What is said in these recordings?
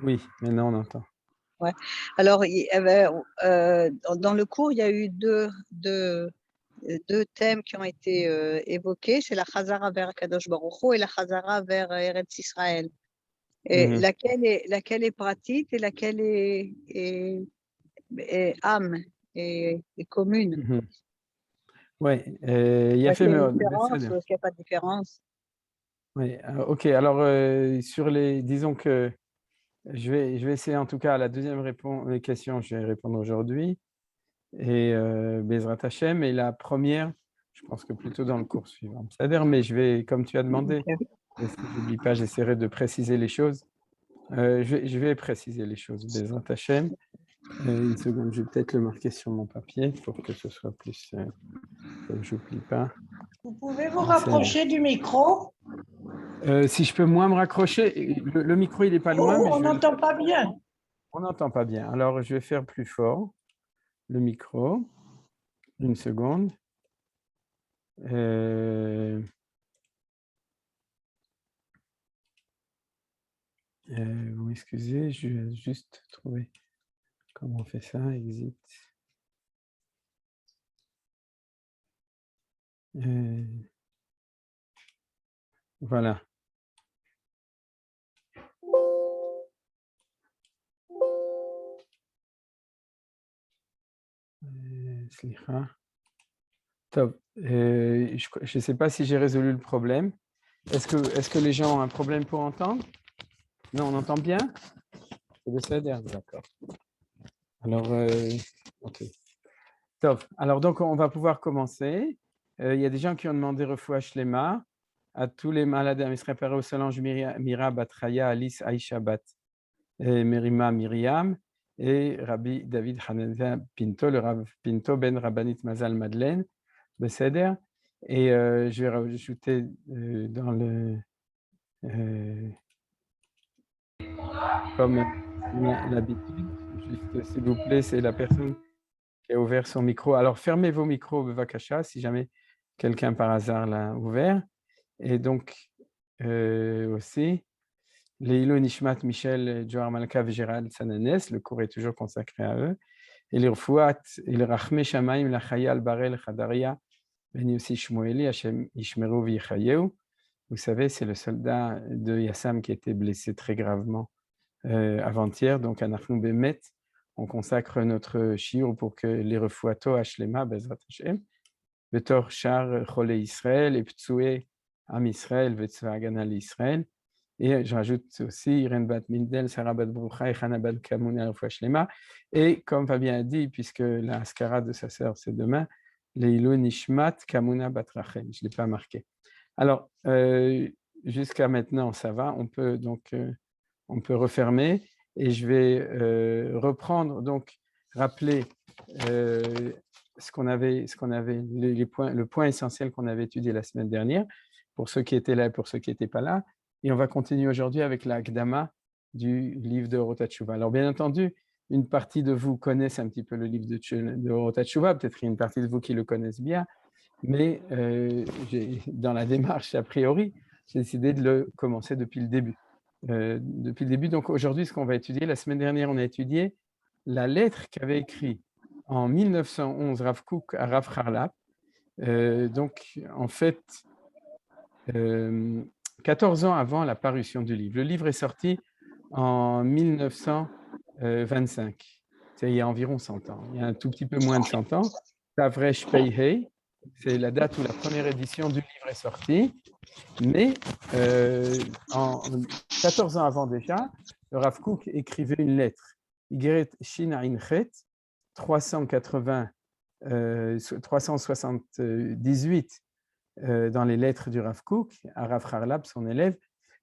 Oui, maintenant on entend. Ouais. Alors, dans le cours, il y a eu deux thèmes qui ont été évoqués. C'est la Chazara vers Kadosh Baruch Hu et la Chazara vers Eretz Israël. Et Mhm, laquelle est pratique et laquelle est âme et commune? mhm. Ouais, il y a Est-ce fait, qu'il y a une différence ou est-ce qu'il n'y a pas de différence? oui, ok. Alors, sur les, disons que je vais essayer en tout cas à la deuxième question, je vais répondre aujourd'hui. Et Bezrat Hashem, et la première, je pense que plutôt dans le cours suivant. C'est-à-dire, mais je vais, comme tu as demandé, Ok. et si je n'oublie pas, j'essaierai de préciser les choses. Je vais préciser les choses, Bezrat Hashem. Une seconde, je vais peut-être le marquer sur mon papier pour que ce soit plus, que je n'oublie pas. Vous pouvez vous C'est rapprocher du micro? si je peux moins me raccrocher, le micro il n'est pas loin, mais On je vais n'entend pas bien. on n'entend pas bien. Alors je vais faire plus fort le micro. Une seconde. Vous m'excusez, je vais juste trouver comment on fait ça. Exit. Voilà. Slicha. Top. Je ne sais pas si j'ai résolu le problème. Est-ce que les gens ont un problème pour entendre? Non, on entend bien? C'est le CDR, d'accord. Alors, ok. Top. Alors, donc, on va pouvoir commencer. Il y a des gens qui ont demandé Refoua Shlema à tous les malades à Misra Père au Solange Mira Batraya, Alice Aïcha Bat, Merima Myriam et Rabbi David Hanania Pinto, le Rav Pinto Ben Rabbanit Mazal Madeleine, Besséder. Et je vais rajouter dans le. Comme l'habitude, juste s'il vous plaît, c'est la personne qui a ouvert son micro. Alors fermez vos micros, Bevakasha, si jamais quelqu'un par hasard l'a ouvert. Et donc aussi, Leilo Nishmat Michel Johar Malka et Gérald Sananes, le cours est toujours consacré à eux. Et les Rfouat et les Rachme Shamaim, la Chaya al-Barel Khadaria, Ben Yossi Shmueli, Hashem Ishmeru Vichayeu. Vous savez, c'est le soldat de Yassam qui a été blessé très gravement avant-hier. Donc, à Nachnu Bemet, on consacre notre shiur pour que les Refouato Hashlema, Bezrat Hashem, Betor Shar Chole Israël et Ptsoué Am Israël, Vetzva Agana l'Israël. Et je rajoute aussi Irène Bat Mindel, Sarah Bat Broucha et Hana Bat Kamoun à Shlema. Et comme Fabien a dit, puisque la Askara de sa sœur c'est demain, Leilo Nishmat Kamuna Bat Rachel. Je ne l'ai pas marqué. Alors, jusqu'à maintenant, ça va. On peut donc on peut refermer et je vais reprendre, donc rappeler ce qu'on avait le point essentiel qu'on avait étudié la semaine dernière, pour ceux qui étaient là et pour ceux qui n'étaient pas là. Et on va continuer aujourd'hui avec la Gdama du livre de Orot HaTshuva. Alors, bien entendu, une partie de vous connaissent un petit peu le livre de Orot HaTshuva, peut-être qu'il y a une partie de vous qui le connaissent bien, mais dans la démarche, a priori, j'ai décidé de le commencer depuis le début. Donc aujourd'hui, ce qu'on va étudier, la semaine dernière, on a étudié la lettre qu'avait écrite en 1911 Rav Kook à Rav Harlap. Donc, en fait, 14 ans avant la parution du livre. Le livre est sorti en 1925. C'est il y a environ 100 ans. Il y a un tout petit peu moins de 100 ans. Tavresh Peihei, c'est la date où la première édition du livre est sortie. Mais en 14 ans avant déjà, le Rav Kook écrivait une lettre. Igeret Shin Ainchet, 378 dans les lettres du Rav Kook, à Rav Harlap, son élève,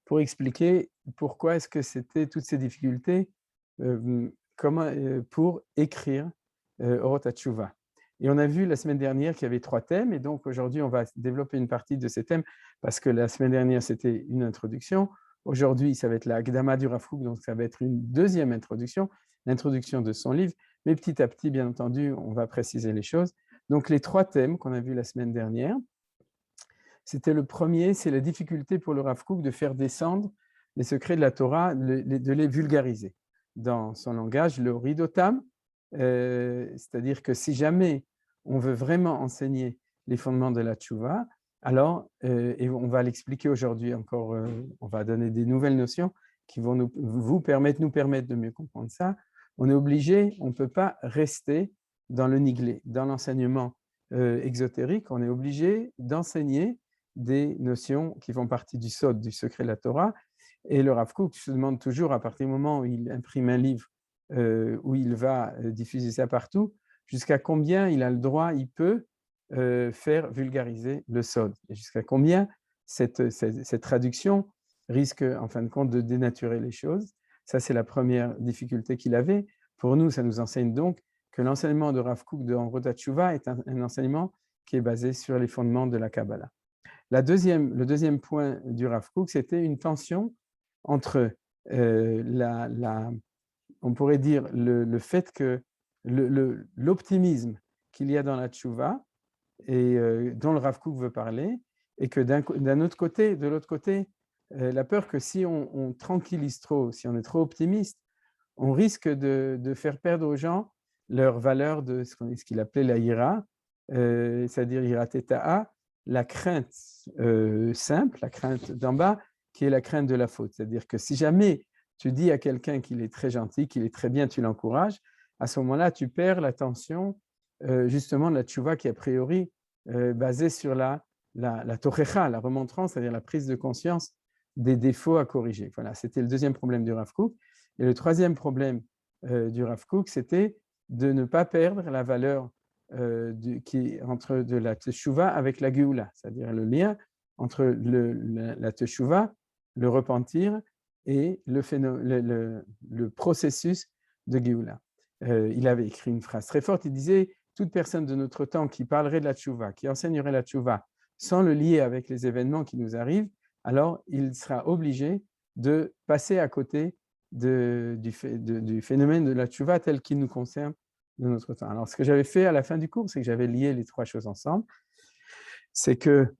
pour expliquer pourquoi est-ce que c'était toutes ces difficultés pour écrire Orot HaTshuva. Et on a vu la semaine dernière qu'il y avait 3 thèmes, et donc aujourd'hui, on va développer une partie de ces thèmes, parce que la semaine dernière, c'était une introduction. Aujourd'hui, ça va être la Gdama du Rav Kook, donc ça va être une deuxième introduction, l'introduction de son livre, mais petit à petit, bien entendu, on va préciser les choses. Donc les 3 thèmes qu'on a vus la semaine dernière, c'était le premier, c'est la difficulté pour le Rav Kook de faire descendre les secrets de la Torah, de les vulgariser dans son langage, le ridotam, c'est-à-dire que si jamais on veut vraiment enseigner les fondements de la tchouva, alors, et on va l'expliquer aujourd'hui encore, on va donner des nouvelles notions qui vont nous permettre de mieux comprendre ça. On est obligé, on ne peut pas rester dans le niglé, dans l'enseignement exotérique, on est obligé d'enseigner des notions qui font partie du sod, du secret de la Torah. Et le Rav Kook se demande toujours, à partir du moment où il imprime un livre, où il va diffuser ça partout, jusqu'à combien il a le droit, il peut faire vulgariser le sod, et jusqu'à combien cette traduction risque, en fin de compte, de dénaturer les choses. Ça, c'est la première difficulté qu'il avait. Pour nous, ça nous enseigne donc que l'enseignement de Rav Kook de Orot HaTshuva est un enseignement qui est basé sur les fondements de la Kabbalah. Le deuxième point du Rav Kook, c'était une tension entre on pourrait dire le fait que l'optimisme qu'il y a dans la Tchouva et dont le Rav Kook veut parler, et que de l'autre côté, la peur que si on tranquillise trop, si on est trop optimiste, on risque de faire perdre aux gens leur valeur de ce qu'il appelait la ira, c'est-à-dire ira teta'a, la crainte simple, la crainte d'en bas, qui est la crainte de la faute. C'est-à-dire que si jamais tu dis à quelqu'un qu'il est très gentil, qu'il est très bien, tu l'encourages, à ce moment-là, tu perds l'attention justement de la tchouva qui est a priori basée sur la tochecha, la remontrance, c'est-à-dire la prise de conscience des défauts à corriger. Voilà, c'était le deuxième problème du Rav Kook. Et le troisième problème du Rav Kook, c'était de ne pas perdre la valeur qui est entre de la teshuva avec la geoula, c'est-à-dire le lien entre la teshuva, le repentir, et le processus de geoula. Il avait écrit une phrase très forte, il disait « Toute personne de notre temps qui parlerait de la teshuva, qui enseignerait la teshuva, sans le lier avec les événements qui nous arrivent, alors il sera obligé de passer à côté du phénomène de la teshuva tel qu'il nous concerne de notre temps. » Alors, ce que j'avais fait à la fin du cours, c'est que j'avais lié les trois choses ensemble. C'est que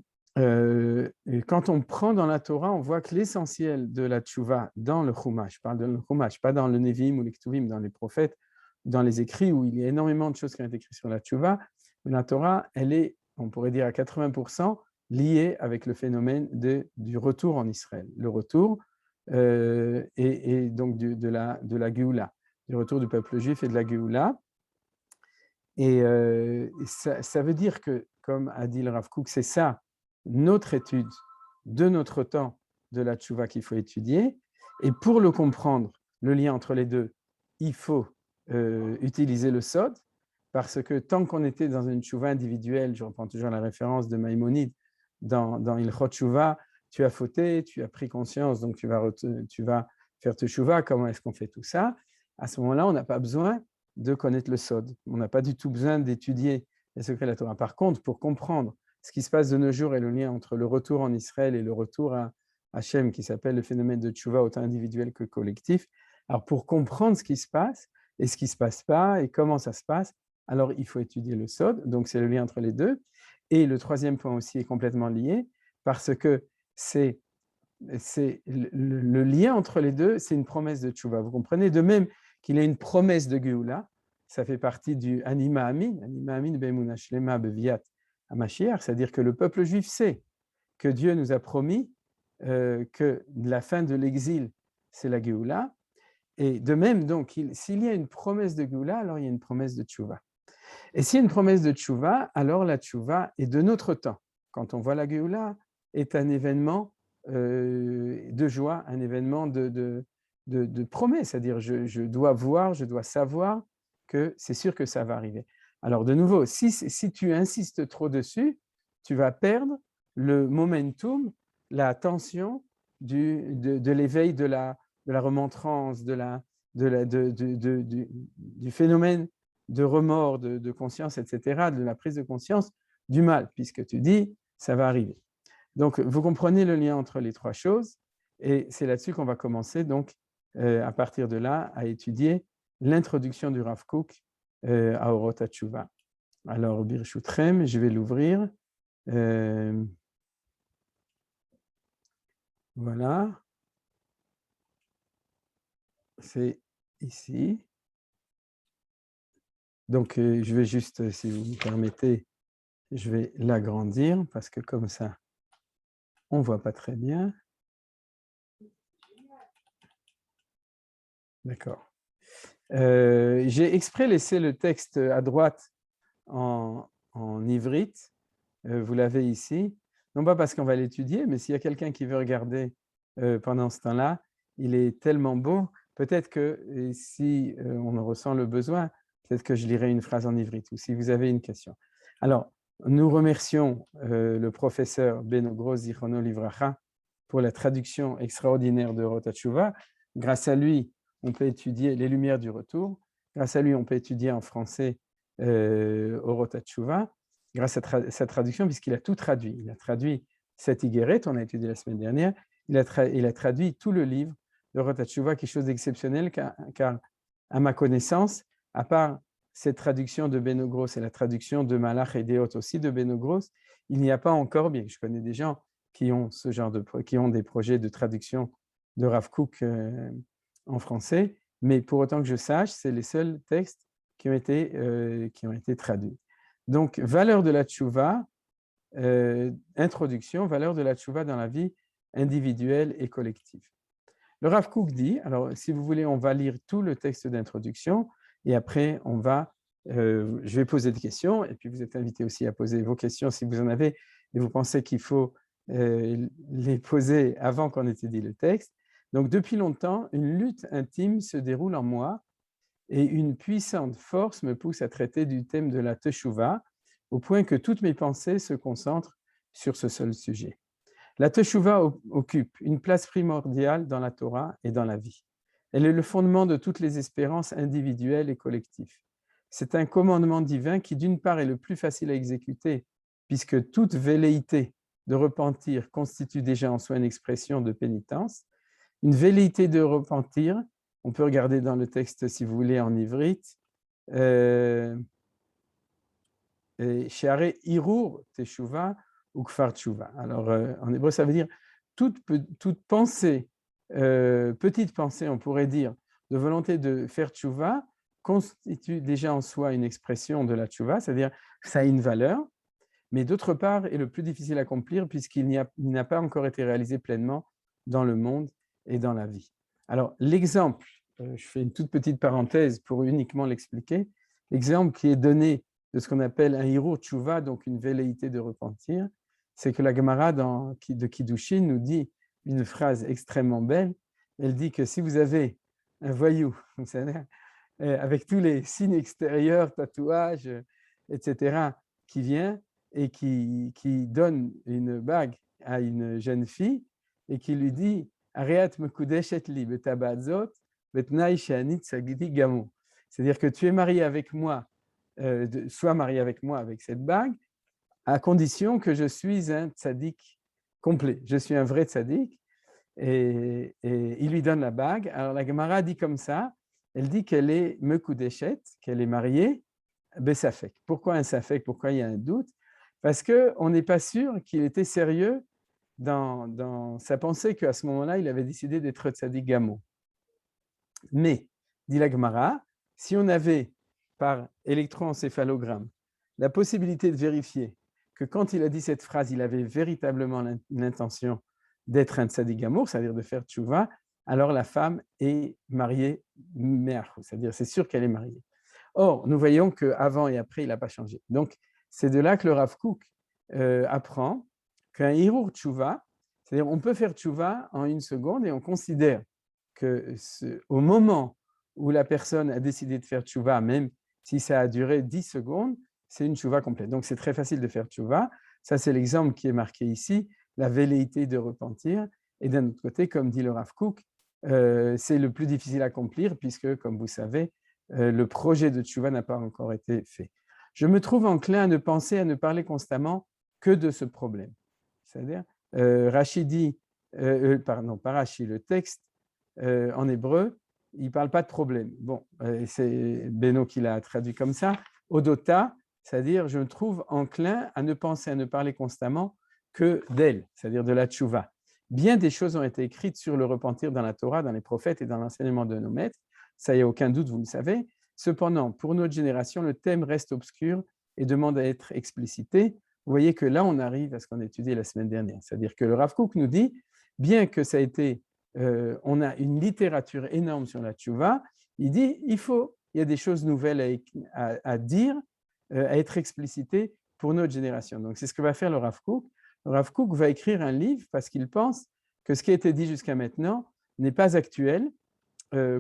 quand on prend dans la Torah, on voit que l'essentiel de la teshuva dans le Chumash, je parle de le Chumash, pas dans le Nevi'im ou les Ketuvim, dans les prophètes, dans les écrits où il y a énormément de choses qui ont été écrites sur la teshuva, mais la Torah, elle est, on pourrait dire à 80%, liée avec le phénomène du retour en Israël. Le retour et donc de la Géoula, du retour du peuple juif et de la Géoula. Et ça veut dire que, comme a dit le Rav Kook, c'est ça, notre étude de notre temps de la tchouva qu'il faut étudier. Et pour le comprendre, le lien entre les deux, il faut utiliser le sod, parce que tant qu'on était dans une tchouva individuelle, je reprends toujours la référence de Maïmonide, dans Ilchot Tchouva, tu as fauté, tu as pris conscience, donc tu vas faire tchouva, comment est-ce qu'on fait tout ça? À ce moment-là, on n'a pas besoin de connaître le sod. On n'a pas du tout besoin d'étudier les secrets de la Torah. Par contre, pour comprendre ce qui se passe de nos jours et le lien entre le retour en Israël et le retour à Hachem, qui s'appelle le phénomène de tchouva autant individuel que collectif, alors pour comprendre ce qui se passe et ce qui ne se passe pas et comment ça se passe, alors il faut étudier le sod, donc c'est le lien entre les deux. Et le troisième point aussi est complètement lié, parce que c'est le lien entre les deux, c'est une promesse de tchouva. Vous comprenez? De même qu'il y a une promesse de Géoula, ça fait partie du Anima Amin Be'emunah Shlema Beviat HaMashiach, c'est-à-dire que le peuple juif sait que Dieu nous a promis que la fin de l'exil, c'est la Géoula. Et de même, donc, s'il y a une promesse de Géoula, alors il y a une promesse de tchouva. Et s'il y a une promesse de tchouva, alors la tchouva est de notre temps. Quand on voit la Géoula, est un événement de joie, un événement de promesse, c'est-à-dire je dois voir, je dois savoir que c'est sûr que ça va arriver. Alors de nouveau, si tu insistes trop dessus, tu vas perdre le momentum, la tension de l'éveil de la remontrance, du phénomène de remords, de conscience, etc., de la prise de conscience du mal, puisque tu dis, ça va arriver. Donc, vous comprenez le lien entre les trois choses, et c'est là-dessus qu'on va commencer, donc, à partir de là, à étudier l'introduction du Rav Kook à Orot HaTshuva. Alors, Birchutrem, je vais l'ouvrir. Voilà. c'est ici. Donc, je vais juste, si vous me permettez, je vais l'agrandir parce que comme ça, on ne voit pas très bien. D'accord. J'ai exprès laissé le texte à droite en ivrite. Vous l'avez ici. Non pas parce qu'on va l'étudier, mais s'il y a quelqu'un qui veut regarder pendant ce temps-là, il est tellement beau. Peut-être que si on en ressent le besoin, peut-être que je lirai une phrase en ivrite ou si vous avez une question. Alors, nous remercions le professeur Beno Gross Zichrono Livracha pour la traduction extraordinaire de Orot HaTshuva. Grâce à lui, on peut étudier les Lumières du Retour. Grâce à lui, on peut étudier en français Orot HaTshuva, grâce à sa traduction, puisqu'il a tout traduit. Il a traduit cette Igeret, on a étudié la semaine dernière, il a traduit tout le livre de Orot HaTshuva, quelque chose d'exceptionnel, car à ma connaissance, à part cette traduction de Beno Gross et la traduction de Malach et Deot aussi de Beno Gross, il n'y a pas encore, bien que je connais des gens qui ont qui ont des projets de traduction de Rav Kook en français, mais pour autant que je sache, c'est les seuls textes qui ont été traduits. Donc, valeur de la tchouva, introduction, valeur de la tchouva dans la vie individuelle et collective. Le Rav Kook dit, alors si vous voulez, on va lire tout le texte d'introduction et après je vais poser des questions et puis vous êtes invités aussi à poser vos questions si vous en avez et vous pensez qu'il faut les poser avant qu'on étudie le texte. Donc, depuis longtemps, une lutte intime se déroule en moi et une puissante force me pousse à traiter du thème de la teshuva, au point que toutes mes pensées se concentrent sur ce seul sujet. La teshuva occupe une place primordiale dans la Torah et dans la vie. Elle est le fondement de toutes les espérances individuelles et collectives. C'est un commandement divin qui, d'une part, est le plus facile à exécuter, puisque toute velléité de repentir constitue déjà en soi une expression de pénitence. Une velléité de repentir, on peut regarder dans le texte, si vous voulez, en ivrite, Sheare Irur Teshuva ou Kfar Teshuva. Alors, en hébreu, ça veut dire toute pensée, petite pensée, on pourrait dire, de volonté de faire Teshuva, constitue déjà en soi une expression de la Teshuva, c'est-à-dire ça a une valeur, mais d'autre part est le plus difficile à accomplir puisqu'il n'a pas encore été réalisé pleinement dans le monde et dans la vie. Alors, l'exemple, je fais une toute petite parenthèse pour uniquement l'expliquer, l'exemple qui est donné de ce qu'on appelle un hirur tshuva, donc une velléité de repentir, c'est que la Gemara de Kiddushin nous dit une phrase extrêmement belle. Elle dit que si vous avez un voyou, vous savez, avec tous les signes extérieurs, tatouages, etc., qui vient et qui donne une bague à une jeune fille et qui lui dit « Areat mekudeshet li betabadzot betnai she'ani tzagiti gamo ». C'est-à-dire que tu es marié avec moi, sois marié avec moi avec cette bague, à condition que je suis un tzaddik complet. Je suis un vrai tzaddik. Et il lui donne la bague. Alors la Gemara dit comme ça, elle dit qu'elle est mekudeshet, qu'elle est mariée, besafek. Pourquoi un safek? Pourquoi il y a un doute? Parce qu'on n'est pas sûr qu'il était sérieux dans sa pensée qu'à ce moment-là, il avait décidé d'être tzaddik gamo. Mais, dit la Gemara, si on avait par électroencéphalogramme la possibilité de vérifier que quand il a dit cette phrase, il avait véritablement l'intention d'être un tzaddik gamour, c'est-à-dire de faire tchouva, alors la femme est mariée mère, c'est-à-dire c'est sûr qu'elle est mariée. Or, nous voyons qu'avant et après, il n'a pas changé. Donc, c'est de là que le Rav Kook apprend qu'un hirur tchouva, c'est-à-dire on peut faire tchouva en une seconde et on considère qu'au moment où la personne a décidé de faire tchouva, même si ça a duré 10 secondes, c'est une tchouva complète. Donc, c'est très facile de faire tchouva. Ça, c'est l'exemple qui est marqué ici, la velléité de repentir. Et d'un autre côté, comme dit le Rav Kook, c'est le plus difficile à accomplir puisque, comme vous savez, le projet de tchouva n'a pas encore été fait. Je me trouve enclin à ne penser, à ne parler constamment que de ce problème. C'est-à-dire, Rashi dit, pardon, pas Rashi, le texte en hébreu, il ne parle pas de problème. Bon, c'est Beno qui l'a traduit comme ça. Odota, c'est-à-dire, je me trouve enclin à ne penser, à ne parler constamment que d'elle, c'est-à-dire de la tchouva. bien des choses ont été écrites sur le repentir dans la Torah, dans les prophètes et dans l'enseignement de nos maîtres. Ça, il n'y a aucun doute, vous le savez. Cependant, pour notre génération, le thème reste obscur et demande à être explicité. Vous voyez que là, on arrive à ce qu'on a étudié la semaine dernière. C'est-à-dire que le Rav Kook nous dit, bien que ça a été, on a une énorme sur la tchouva, il dit, il y a des choses nouvelles à dire, à être explicitées pour notre génération. Donc, c'est ce que va faire le Rav Kook. Le Rav Kook va écrire un livre parce qu'il pense que ce qui a été dit jusqu'à maintenant n'est pas actuel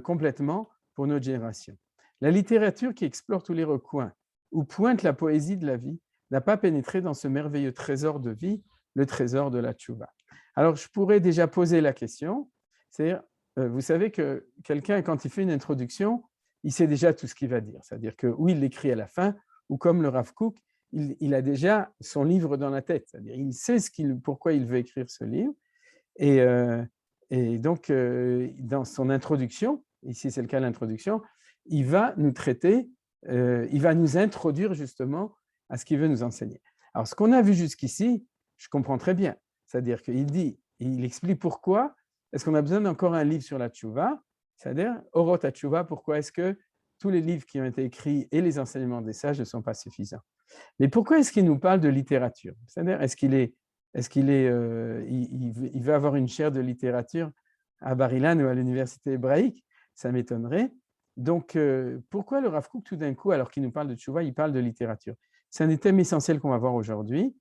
complètement pour notre génération. La littérature qui explore tous les recoins, où pointe la poésie de la vie, n'a pas pénétré dans ce merveilleux trésor de vie, le trésor de la tchouva. Alors, je pourrais déjà poser la question, c'est-à-dire, vous savez que quelqu'un, quand il fait une introduction, il sait déjà tout ce qu'il va dire. C'est-à-dire que, ou il l'écrit à la fin, ou comme le Rav Kook, il a déjà son livre dans la tête. C'est-à-dire, il sait pourquoi il veut écrire ce livre. Et donc, dans son introduction, ici c'est le cas de l'introduction, il va nous traiter, il va nous introduire justement à ce qu'il veut nous enseigner. Alors, ce qu'on a vu jusqu'ici, je comprends très bien. C'est-à-dire il explique pourquoi est-ce qu'on a besoin d'encore un livre sur la tchouva, c'est-à-dire, Orot HaTchouva, pourquoi est-ce que tous les livres qui ont été écrits et les enseignements des sages ne sont pas suffisants. Mais pourquoi est-ce qu'il nous parle de littérature? C'est-à-dire, il veut avoir une chaire de littérature à Bar-Ilan ou à l'université hébraïque? Ça m'étonnerait. Donc, pourquoi le Rav Kook, tout d'un coup, alors qu'il nous parle de tchouva, il parle de littérature? C'est un des thèmes essentiels qu'on va voir aujourd'hui.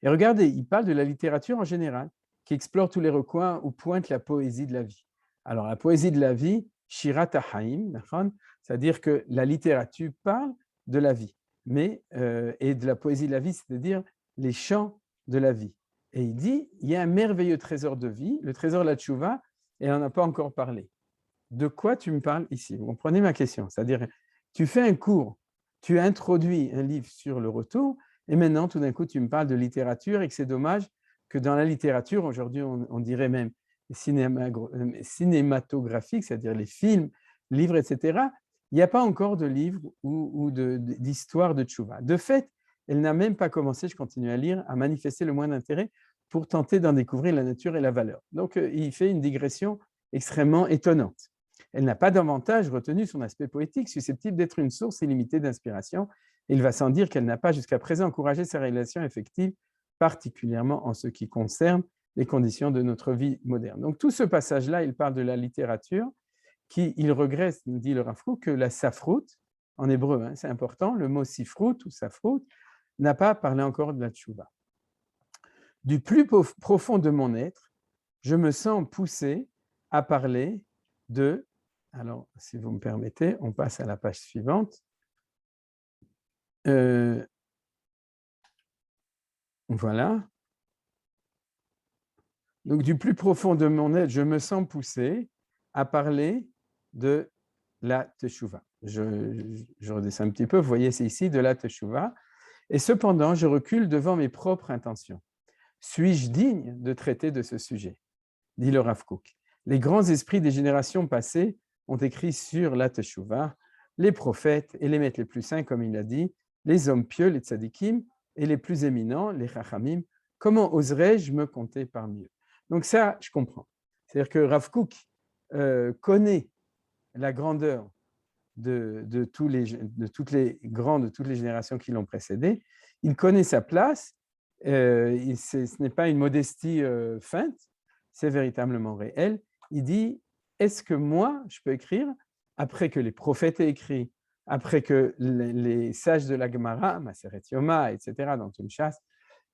Et regardez, il parle de la littérature en général, qui explore tous les recoins où pointe la poésie de la vie. Alors, la poésie de la vie, Shirat HaHaim, c'est-à-dire que la littérature parle de la vie, et de la poésie de la vie, c'est-à-dire les chants de la vie. Et il dit, il y a un merveilleux trésor de vie, le trésor de la tchouva, et on n'en a pas encore parlé. De quoi tu me parles ici? Vous comprenez ma question? C'est-à-dire, tu fais un cours, tu introduis un livre sur le retour, et maintenant, tout d'un coup, tu me parles de littérature et que c'est dommage que dans la littérature, aujourd'hui, on dirait même cinématographique, c'est-à-dire les films, livres, etc., il n'y a pas encore de livre ou d'histoire de tchouva. De fait, elle n'a même pas commencé, je continue à lire, à manifester le moins d'intérêt pour tenter d'en découvrir la nature et la valeur. Donc, il fait une digression extrêmement étonnante. Elle n'a pas davantage retenu son aspect poétique, susceptible d'être une source illimitée d'inspiration. Il va sans dire qu'elle n'a pas jusqu'à présent encouragé sa réalisation effective, particulièrement en ce qui concerne les conditions de notre vie moderne. Donc, tout ce passage-là, il parle de la littérature, il regrette, nous dit le Rav Kook, que la safrout, en hébreu, c'est important, le mot sifrout ou safrout, n'a pas parlé encore de la tchouva. Du plus profond de mon être, je me sens poussé à parler de, alors si vous me permettez, on passe à la page suivante. Voilà. Donc, du plus profond de mon être, je me sens poussé à parler de la teshuva. Je redescends un petit peu, vous voyez, c'est ici de la teshuva. Et cependant, je recule devant mes propres intentions. Suis-je digne de traiter de ce sujet? Dit le Rav Kook. Les grands esprits des générations passées ont écrit sur la teshuva, les prophètes et les maîtres les plus saints, comme il a dit, les hommes pieux, les tzadikim, et les plus éminents, les chachamim. Comment oserais-je me compter parmi eux? Donc ça, je comprends. C'est-à-dire que Rav Kook connaît la grandeur de toutes les générations qui l'ont précédé. Il connaît sa place. Ce n'est pas une modestie feinte, c'est véritablement réel. Il dit, est-ce que moi, je peux écrire, après que les prophètes aient écrit, après que les sages de la Gemara, Maseret Yoma, etc., dans une chasse,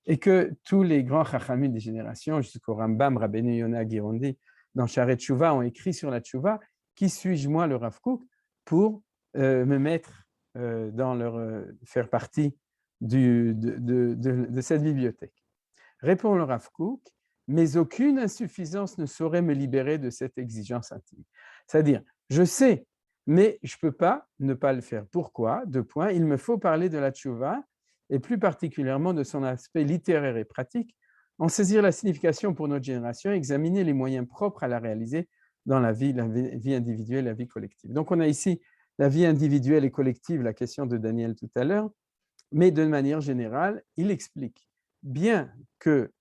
et que tous les grands chachamim des générations, jusqu'au Rambam, Rabbeinu Yonah Girondi, dans Sharet Tshuva, ont écrit sur la Tshuva, qui suis-je, moi, le Rav Kook, pour me mettre faire partie de cette bibliothèque? Répond le Rav Kook, mais aucune insuffisance ne saurait me libérer de cette exigence intime. C'est-à-dire, je sais, mais je ne peux pas ne pas le faire. Pourquoi? Deux points. Il me faut parler de la Tshuva, et plus particulièrement de son aspect littéraire et pratique, en saisir la signification pour notre génération, examiner les moyens propres à la réaliser dans la vie individuelle, la vie collective. Donc, on a ici la vie individuelle et collective, la question de Daniel tout à l'heure, mais de manière générale, il explique bien que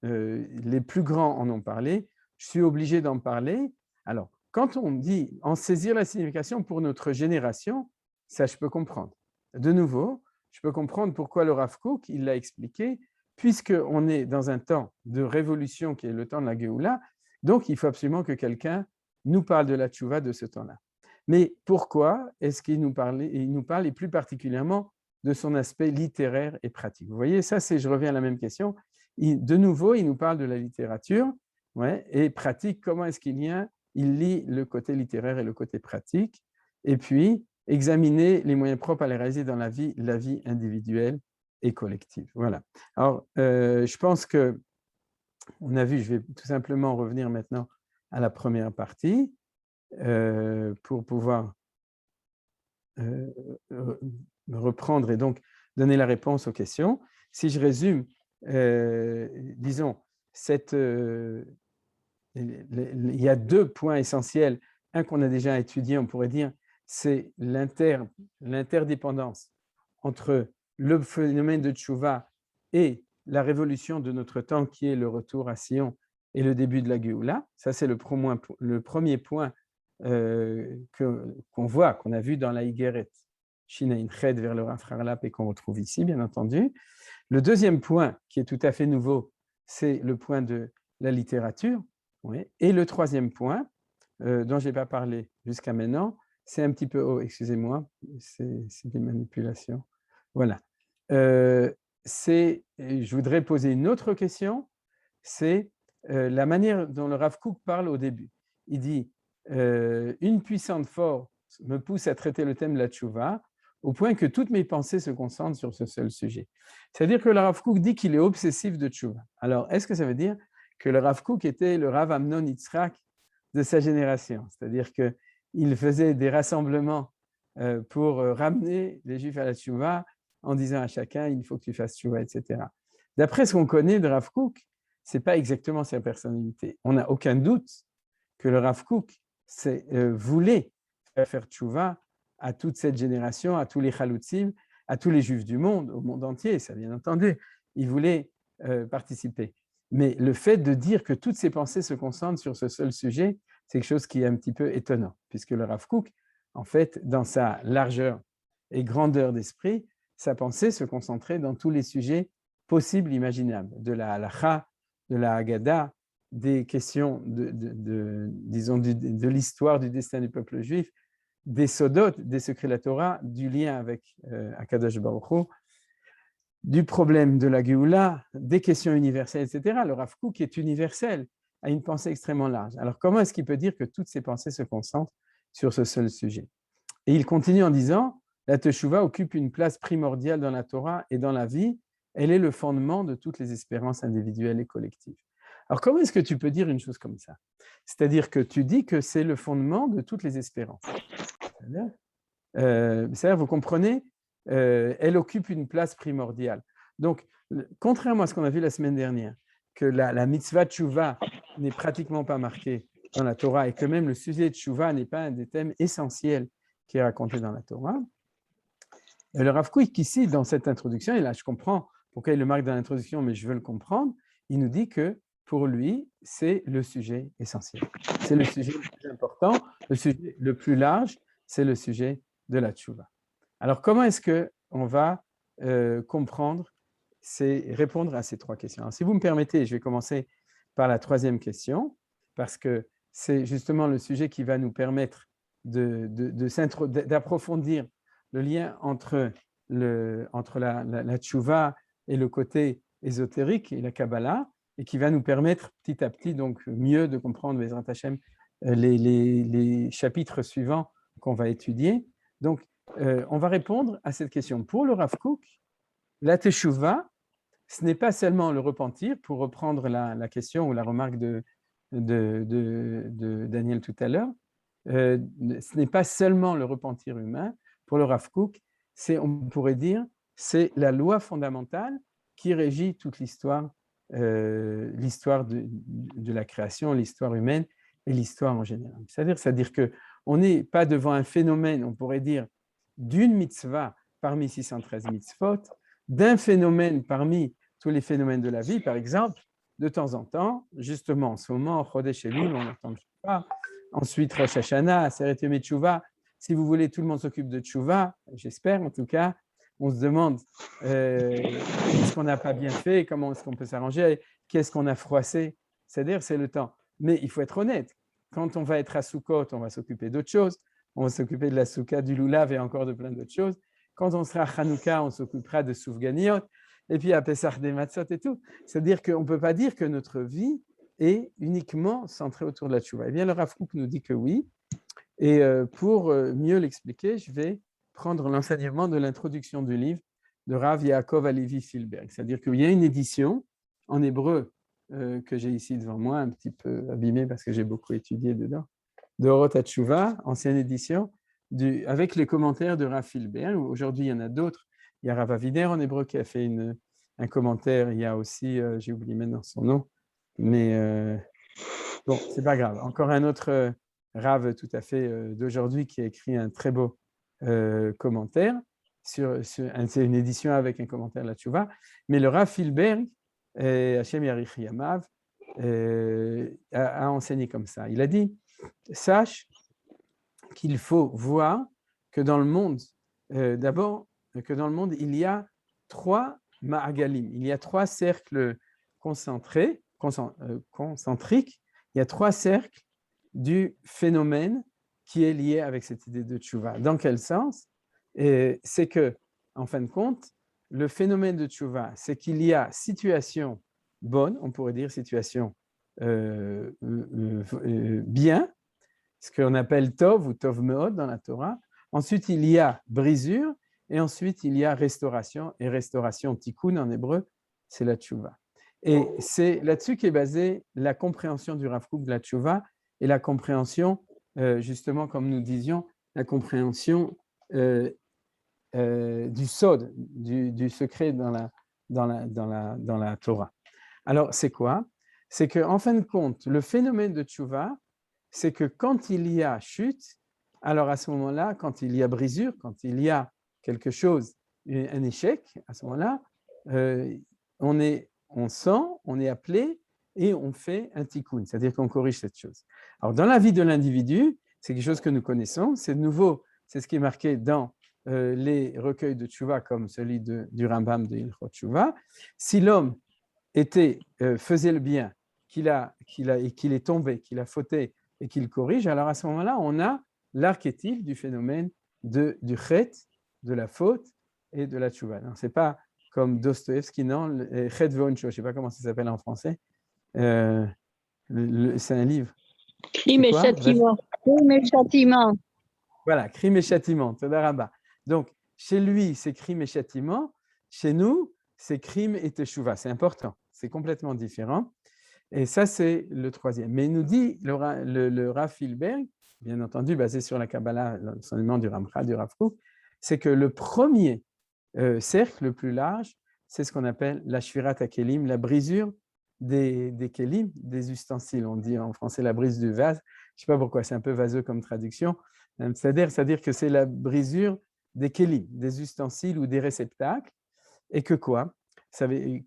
les plus grands en ont parlé, je suis obligé d'en parler. Alors, quand on dit en saisir la signification pour notre génération, ça je peux comprendre. De nouveau, je peux comprendre pourquoi le Rav Kook, il l'a expliqué, puisqu'on est dans un temps de révolution qui est le temps de la Géoula, donc il faut absolument que quelqu'un nous parle de la tchouva de ce temps-là. Mais pourquoi est-ce qu'il nous parle, et plus particulièrement de son aspect littéraire et pratique? Vous voyez, ça, je reviens à la même question. De nouveau, il nous parle de la littérature, ouais, et pratique, comment est-ce qu'il lit le côté littéraire et le côté pratique, et puis examiner les moyens propres à les réaliser dans la vie individuelle et collective. Voilà. Alors, je pense que on a vu, je vais tout simplement revenir maintenant à la première partie pour pouvoir reprendre et donc donner la réponse aux questions. Si je résume, disons, il y a 2 points essentiels. Un qu'on a déjà étudié, on pourrait dire, c'est l'interdépendance entre le phénomène de Tchouva et la révolution de notre temps, qui est le retour à Sion et le début de la Géoula. Ça, c'est le premier point qu'on voit, qu'on a vu dans la Higueret, Shinein Ched vers le Rav Harlap et qu'on retrouve ici, bien entendu. Le deuxième point, qui est tout à fait nouveau, c'est le point de la littérature. Oui. Et le troisième point, dont je n'ai pas parlé jusqu'à maintenant, c'est un petit peu… Oh, excusez-moi, c'est des manipulations. Voilà. Je voudrais poser une autre question, c'est la manière dont le Rav Kook parle au début. Il dit une puissante force me pousse à traiter le thème de la tchouva, au point que toutes mes pensées se concentrent sur ce seul sujet. C'est-à-dire que le Rav Kook dit qu'il est obsessif de tchouva. Alors, est-ce que ça veut dire que le Rav Kook était le Rav Amnon Yitzhak de sa génération? C'est-à-dire qu'il faisait des rassemblements pour ramener les Juifs à la tchouva en disant à chacun, il faut que tu fasses tchouva, etc. D'après ce qu'on connaît de Rav Kook, ce n'est pas exactement sa personnalité. On n'a aucun doute que le Rav Kook voulait faire tchouva à toute cette génération, à tous les chaloutzim, à tous les Juifs du monde, au monde entier, ça bien entendu. Il voulait participer. Mais le fait de dire que toutes ses pensées se concentrent sur ce seul sujet, c'est quelque chose qui est un petit peu étonnant, puisque le Rav Kook, en fait, dans sa largeur et grandeur d'esprit, sa pensée se concentrait dans tous les sujets possibles, imaginables, de la halacha, de la Haggadah, des questions disons, de l'histoire du destin du peuple juif, des sodot, des secrets de la Torah, du lien avec Akadosh Baruch Hu, du problème de la Géoula, des questions universelles, etc. Le Rav Kook est universel, a une pensée extrêmement large. Alors, comment est-ce qu'il peut dire que toutes ces pensées se concentrent sur ce seul sujet? Et il continue en disant, la Teshuvah occupe une place primordiale dans la Torah et dans la vie. Elle est le fondement de toutes les espérances individuelles et collectives. Alors, comment est-ce que tu peux dire une chose comme ça? C'est-à-dire que tu dis que c'est le fondement de toutes les espérances. C'est-à-dire, vous comprenez, elle occupe une place primordiale. Donc, contrairement à ce qu'on a vu la semaine dernière, que la mitzvah tchouva n'est pratiquement pas marquée dans la Torah et que même le sujet de tchouva n'est pas un des thèmes essentiels qui est raconté dans la Torah, le Rav Kook, ici, dans cette introduction, et là je comprends pourquoi il le marque dans l'introduction, mais je veux le comprendre, il nous dit que pour lui, c'est le sujet essentiel. C'est le sujet le plus important, le sujet le plus large, c'est le sujet de la tchouva. Alors, comment est-ce qu'on va comprendre, répondre à ces 3 questions? Alors, si vous me permettez, je vais commencer par la 3e question, parce que c'est justement le sujet qui va nous permettre d'approfondir le lien entre la tchouva et le côté ésotérique et la Kabbalah, et qui va nous permettre petit à petit donc mieux de comprendre Bezrat Hashem les chapitres suivants qu'on va étudier. Donc, on va répondre à cette question. Pour le Rav Kook, la Teshuvah, ce n'est pas seulement le repentir, pour reprendre la question ou la remarque de Daniel tout à l'heure, ce n'est pas seulement le repentir humain. Pour le Rav Kook, on pourrait dire, c'est la loi fondamentale qui régit toute l'histoire de la création, l'histoire humaine et l'histoire en général. C'est-à-dire qu'on n'est pas devant un phénomène, on pourrait dire, d'une mitzvah parmi 613 mitzvot, d'un phénomène parmi tous les phénomènes de la vie. Par exemple, de temps en temps, justement en ce moment, Chodesh Elul, on attend le Tchouva. Ensuite, Rosh Hashanah, Aseret Yom Tchouva. Si vous voulez, tout le monde s'occupe de Tchouva, j'espère en tout cas. On se demande qu'est-ce qu'on n'a pas bien fait, comment est-ce qu'on peut s'arranger, qu'est-ce qu'on a froissé. C'est-à-dire, c'est le temps. Mais il faut être honnête. Quand on va être à Sukkot, on va s'occuper d'autres choses. On va s'occuper de la Soukha, du Lulav et encore de plein d'autres choses. Quand on sera à Hanouka, on s'occupera de Soufganiot. Et puis à Pessah des Matzot et tout. C'est-à-dire qu'on ne peut pas dire que notre vie est uniquement centrée autour de la Tchouva. Eh bien, le Rav Kook nous dit que oui. Et pour mieux l'expliquer, je vais prendre l'enseignement de l'introduction du livre de Rav Yaakov Alevi Filberg. C'est-à-dire qu'il y a une édition en hébreu que j'ai ici devant moi, un petit peu abîmée parce que j'ai beaucoup étudié dedans, de Orot HaTshuva, ancienne édition, avec les commentaires de Rav Filberg. Aujourd'hui, il y en a d'autres. Il y a Rav Avider en hébreu qui a fait un commentaire. Il y a aussi, j'ai oublié maintenant son nom, mais bon, c'est pas grave. Encore un autre Rav tout à fait d'aujourd'hui qui a écrit un très beau commentaire. C'est une édition avec un commentaire là, tu vois. Mais le Rav Filberg, Hashem Yarich Yamav, a enseigné comme ça. Il a dit, sache qu'il faut voir que dans le monde, d'abord, que dans le monde, il y a 3 ma'agalim, il y a 3 cercles concentriques, il y a 3 cercles du phénomène qui est lié avec cette idée de tchouva. Dans quel sens? C'est que, en fin de compte, le phénomène de tchouva, c'est qu'il y a situation bonne, on pourrait dire situation bien, ce qu'on appelle tov ou tov meod dans la Torah. Ensuite, il y a brisure, et ensuite, il y a restauration, et restauration tikkun en hébreu, c'est la tchouva. Et c'est là-dessus qu'est basée la compréhension du Rav Kook de la tchouva, et la compréhension, justement, comme nous disions, la compréhension du sod, du secret dans la Torah. Alors, c'est quoi? C'est qu'en fin de compte, le phénomène de tchouva, c'est que quand il y a chute, alors à ce moment-là, quand il y a brisure, quand il y a quelque chose, un échec, à ce moment-là, on sent, on est appelé et on fait un tikkun, c'est-à-dire qu'on corrige cette chose. Alors, dans la vie de l'individu, c'est quelque chose que nous connaissons, c'est nouveau, c'est ce qui est marqué dans les recueils de tchouva comme celui du Rambam de Ilchot Tchouva. Si l'homme faisait le bien, qu'il est tombé, qu'il a fauté et qu'il corrige, alors à ce moment-là, on a l'archétype du phénomène du chet, de la faute et de la tchouva. Ce n'est pas comme Dostoïevski, non, chet ve'onsho, je ne sais pas comment ça s'appelle en français. C'est un livre. Crime et châtiment. Crime et châtiment. Voilà, crime et châtiment, Todarabah. Donc, chez lui, c'est crime et châtiment. Chez nous, c'est crime et teshuva. C'est important, c'est complètement différent. Et ça, c'est le troisième. Mais il nous dit, le Rav Filberg, bien entendu, basé sur la Kabbalah, l'enseignement du Ramchal, du Rav Kook, c'est que le premier cercle, le plus large, c'est ce qu'on appelle la shvirat hakelim, la brisure des kelim, des ustensiles. On dit en français la brise du vase. Je ne sais pas pourquoi, c'est un peu vaseux comme traduction. C'est-à-dire que c'est la brisure des kelim, des ustensiles ou des réceptacles. Et que quoi?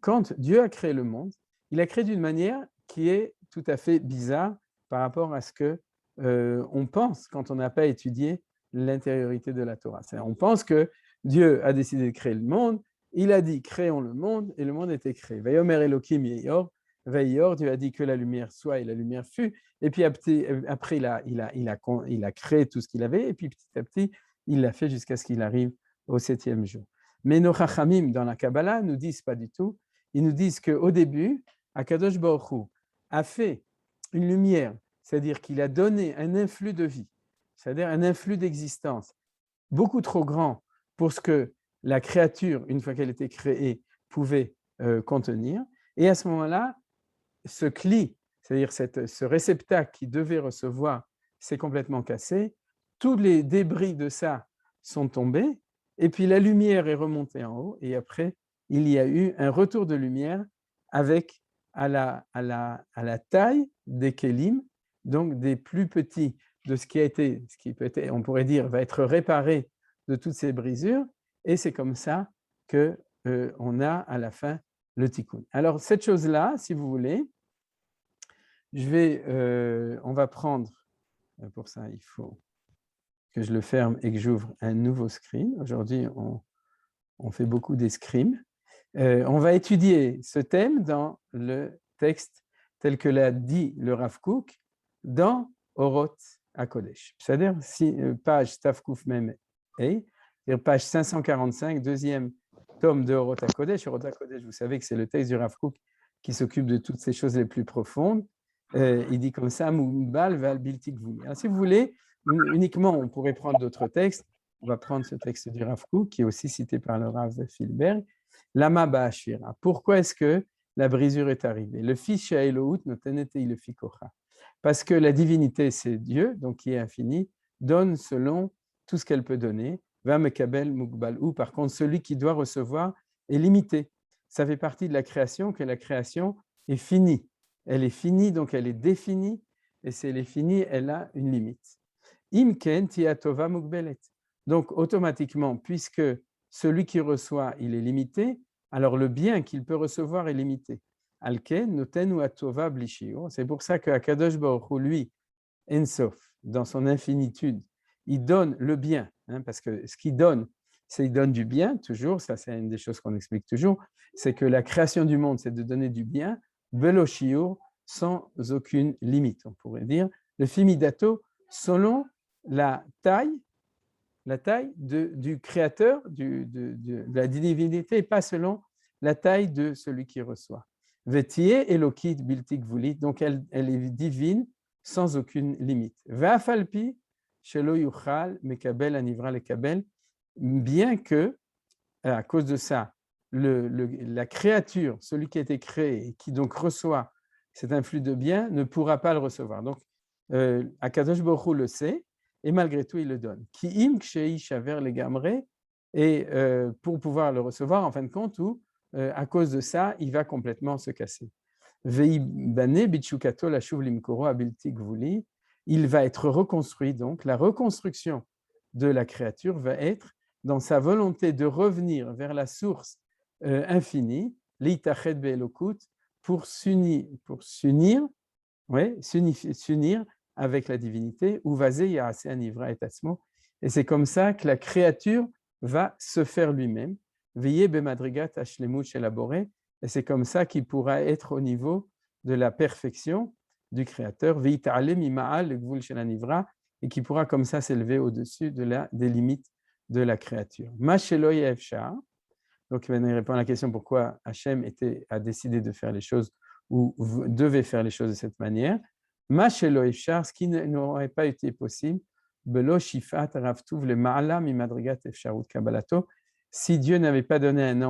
Quand Dieu a créé le monde, il a créé d'une manière qui est tout à fait bizarre par rapport à ce qu'on pense quand on n'a pas étudié l'intériorité de la Torah. On pense que Dieu a décidé de créer le monde, il a dit créons le monde et le monde était créé. Vayomer Elohim Yeyor, Vayor, Dieu a dit que la lumière soit et la lumière fut. Et puis après, il a créé tout ce qu'il avait et puis petit à petit, il l'a fait jusqu'à ce qu'il arrive au 7e jour. Mais nos Chachamim dans la Kabbalah nous disent pas du tout. Ils nous disent qu'au début, Akadosh Baruch Hu a fait une lumière, c'est-à-dire qu'il a donné un influx de vie, c'est-à-dire un influx d'existence beaucoup trop grand pour ce que la créature, une fois qu'elle était créée, pouvait contenir. Et à ce moment-là, ce cli, c'est-à-dire ce réceptacle qui devait recevoir, s'est complètement cassé. Tous les débris de ça sont tombés. Et puis la lumière est remontée en haut. Et après, il y a eu un retour de lumière avec à la taille des kélim, donc des plus petits, de ce qui peut être, on pourrait dire, va être réparé de toutes ces brisures. Et c'est comme ça qu'on a à la fin le tikkun. Alors, cette chose-là, si vous voulez, on va prendre, pour ça, il faut que je le ferme et que j'ouvre un nouveau screen. Aujourd'hui, on fait beaucoup d'escrime. On va étudier ce thème dans le texte tel que l'a dit le Rav Kook dans Oroth HaKodesh. C'est-à-dire page Tafkouf Mem Hey, c'est-à-dire page 545, deuxième tome de Oroth HaKodesh. Oroth HaKodesh, vous savez que c'est le texte du Rav Kook qui s'occupe de toutes ces choses les plus profondes. Il dit comme ça, Moubal val biltik vouli. Alors, si vous voulez, uniquement, on pourrait prendre d'autres textes. On va prendre ce texte du Rav Kook, qui est aussi cité par le Rav Filberg. Lama ba'ashira. Pourquoi est-ce que la brisure est arrivée? Le fils Shaelout notenetei le fikocha. Parce que la divinité, c'est Dieu, donc qui est infini, donne selon tout ce qu'elle peut donner. Va mekabel mugbal. Ou par contre, celui qui doit recevoir est limité. Ça fait partie de la création, que la création est finie. Elle est finie, donc elle est définie, et si elle est finie, elle a une limite. Imken tiatova mugbelet. Donc, automatiquement, puisque celui qui reçoit, il est limité, alors le bien qu'il peut recevoir est limité. Alken notenu atova blishio. C'est pour ça que Akadosh Baruch Hu, lui, Ensof, dans son infinitude, il donne le bien, parce que ce qu'il donne, c'est il donne du bien, toujours, ça c'est une des choses qu'on explique toujours, c'est que la création du monde, c'est de donner du bien, Beloshio, sans aucune limite, on pourrait dire, le fimidato, selon la taille du créateur, de la divinité, et pas selon la taille de celui qui reçoit. Vetie elokit biltik vulit, donc elle est divine sans aucune limite. Va'afalpi shelo yuchal mekabel anivra lekabel, bien que, à cause de ça, la créature, celui qui a été créé et qui donc reçoit cet influx de bien, ne pourra pas le recevoir. Donc, Akadosh Baruch Hu le sait, et malgré tout, il le donne. Ki im kshei shaver legamre, et pour pouvoir le recevoir, en fin de compte, ou à cause de ça, il va complètement se casser. Vei bane bichukato la shuv limkoro abilti gvuli, il va être reconstruit, donc la reconstruction de la créature va être dans sa volonté de revenir vers la source infinie, l'itachet be'elokut, pour s'unir avec la divinité, ou vasé yaase anivra et atzmo. Et c'est comme ça que la créature va se faire lui-même. Veillez bemadrigat ashlemut shelaboré. Et c'est comme ça qu'il pourra être au niveau de la perfection du Créateur, veita'ale mima'al le gvul shelanivra, et qui pourra comme ça s'élever au-dessus des limites de la créature. Ma shelo yefshar. Donc, il va répondre à la question pourquoi Hachem a décidé de faire les choses ou devait faire les choses de cette manière. Ma shelo efshar, ce qui n'aurait pas été possible, belo shifat ravtuv le ma'ala mimadrigat efsharut kabalato, si Dieu n'avait pas donné un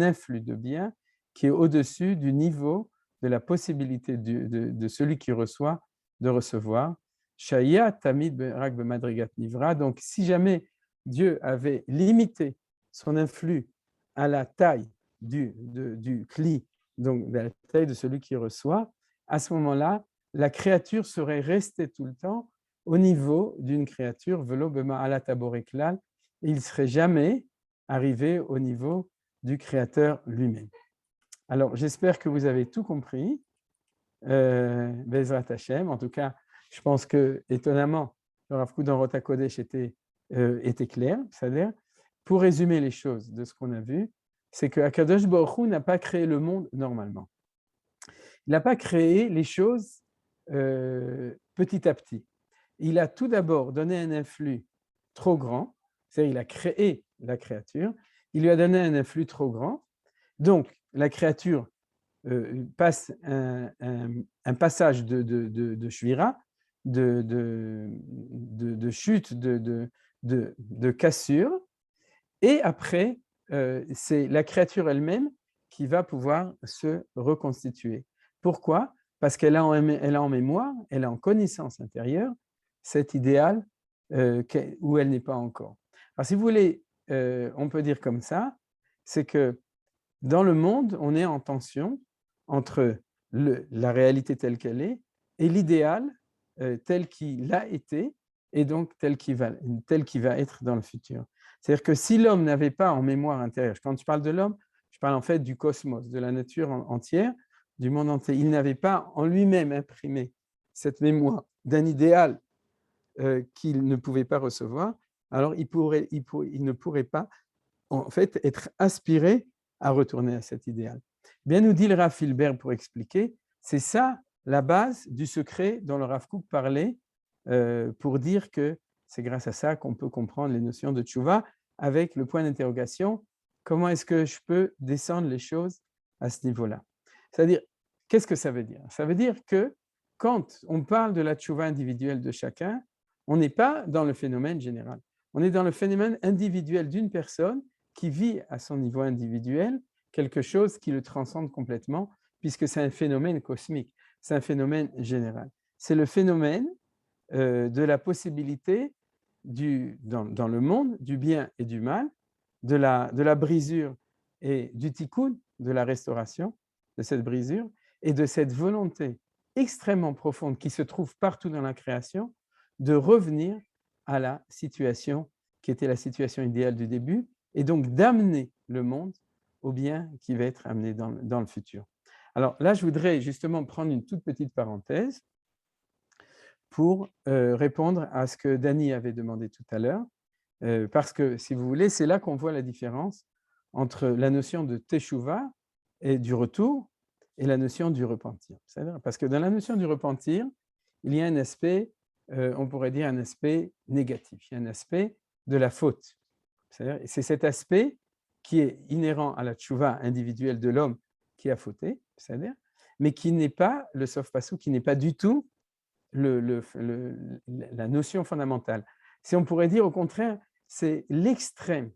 influx de bien qui est au-dessus du niveau de la possibilité de celui qui reçoit de recevoir. Shaya tamid rak bemadrigat nivra. Donc, si jamais Dieu avait limité son influx à la taille du kli, donc de la taille de celui qui reçoit, à ce moment-là, la créature serait restée tout le temps au niveau d'une créature, velo bema ala taboreklal, et il ne serait jamais arrivé au niveau du créateur lui-même. Alors, j'espère que vous avez tout compris. Bezrat Hashem. En tout cas, je pense que, étonnamment, le Rav Kook dans Oroth HaKodesh était clair. C'est-à-dire, pour résumer les choses de ce qu'on a vu, c'est que Akadosh Baruch Hu n'a pas créé le monde normalement. Il n'a pas créé les choses petit à petit. Il a tout d'abord donné un influx trop grand, c'est-à-dire il a créé la créature, il lui a donné un influx trop grand, donc la créature passe un passage de shvira, de chute, de cassure, et après, c'est la créature elle-même qui va pouvoir se reconstituer. Pourquoi? Parce qu'elle a en mémoire, elle a en connaissance intérieure cet idéal où elle n'est pas encore. Alors, si vous voulez, on peut dire comme ça, c'est que dans le monde, on est en tension entre la réalité telle qu'elle est et l'idéal tel qu'il a été et donc tel qu'il va être dans le futur. C'est-à-dire que si l'homme n'avait pas en mémoire intérieure, quand je parle de l'homme, je parle en fait du cosmos, de la nature entière, du monde entier. Il n'avait pas en lui-même imprimé cette mémoire d'un idéal qu'il ne pouvait pas recevoir, alors il ne pourrait pas en fait être aspiré à retourner à cet idéal. Bien nous dit le Rav Filber pour expliquer, c'est ça la base du secret dont le Rav Kook parlait pour dire que c'est grâce à ça qu'on peut comprendre les notions de tchouva avec le point d'interrogation, comment est-ce que je peux descendre les choses à ce niveau-là? C'est-à-dire, qu'est-ce que ça veut dire? Ça veut dire que quand on parle de la tchouva individuelle de chacun, on n'est pas dans le phénomène général. On est dans le phénomène individuel d'une personne qui vit à son niveau individuel quelque chose qui le transcende complètement, puisque c'est un phénomène cosmique, c'est un phénomène général. C'est le phénomène de la possibilité dans le monde du bien et du mal, de la brisure et du tikkun, de la restauration de cette brisure, et de cette volonté extrêmement profonde qui se trouve partout dans la création, de revenir à la situation qui était la situation idéale du début, et donc d'amener le monde au bien qui va être amené dans le futur. Alors là, je voudrais justement prendre une toute petite parenthèse pour répondre à ce que Dany avait demandé tout à l'heure, parce que, si vous voulez, c'est là qu'on voit la différence entre la notion de teshuva et du retour et la notion du repentir. Parce que dans la notion du repentir, il y a un aspect, on pourrait dire un aspect négatif, il y a un aspect de la faute. C'est cet aspect qui est inhérent à la tchouva individuelle de l'homme qui a fauté, mais qui n'est pas le sof passou, qui n'est pas du tout la notion fondamentale. Si on pourrait dire au contraire, c'est l'extrême,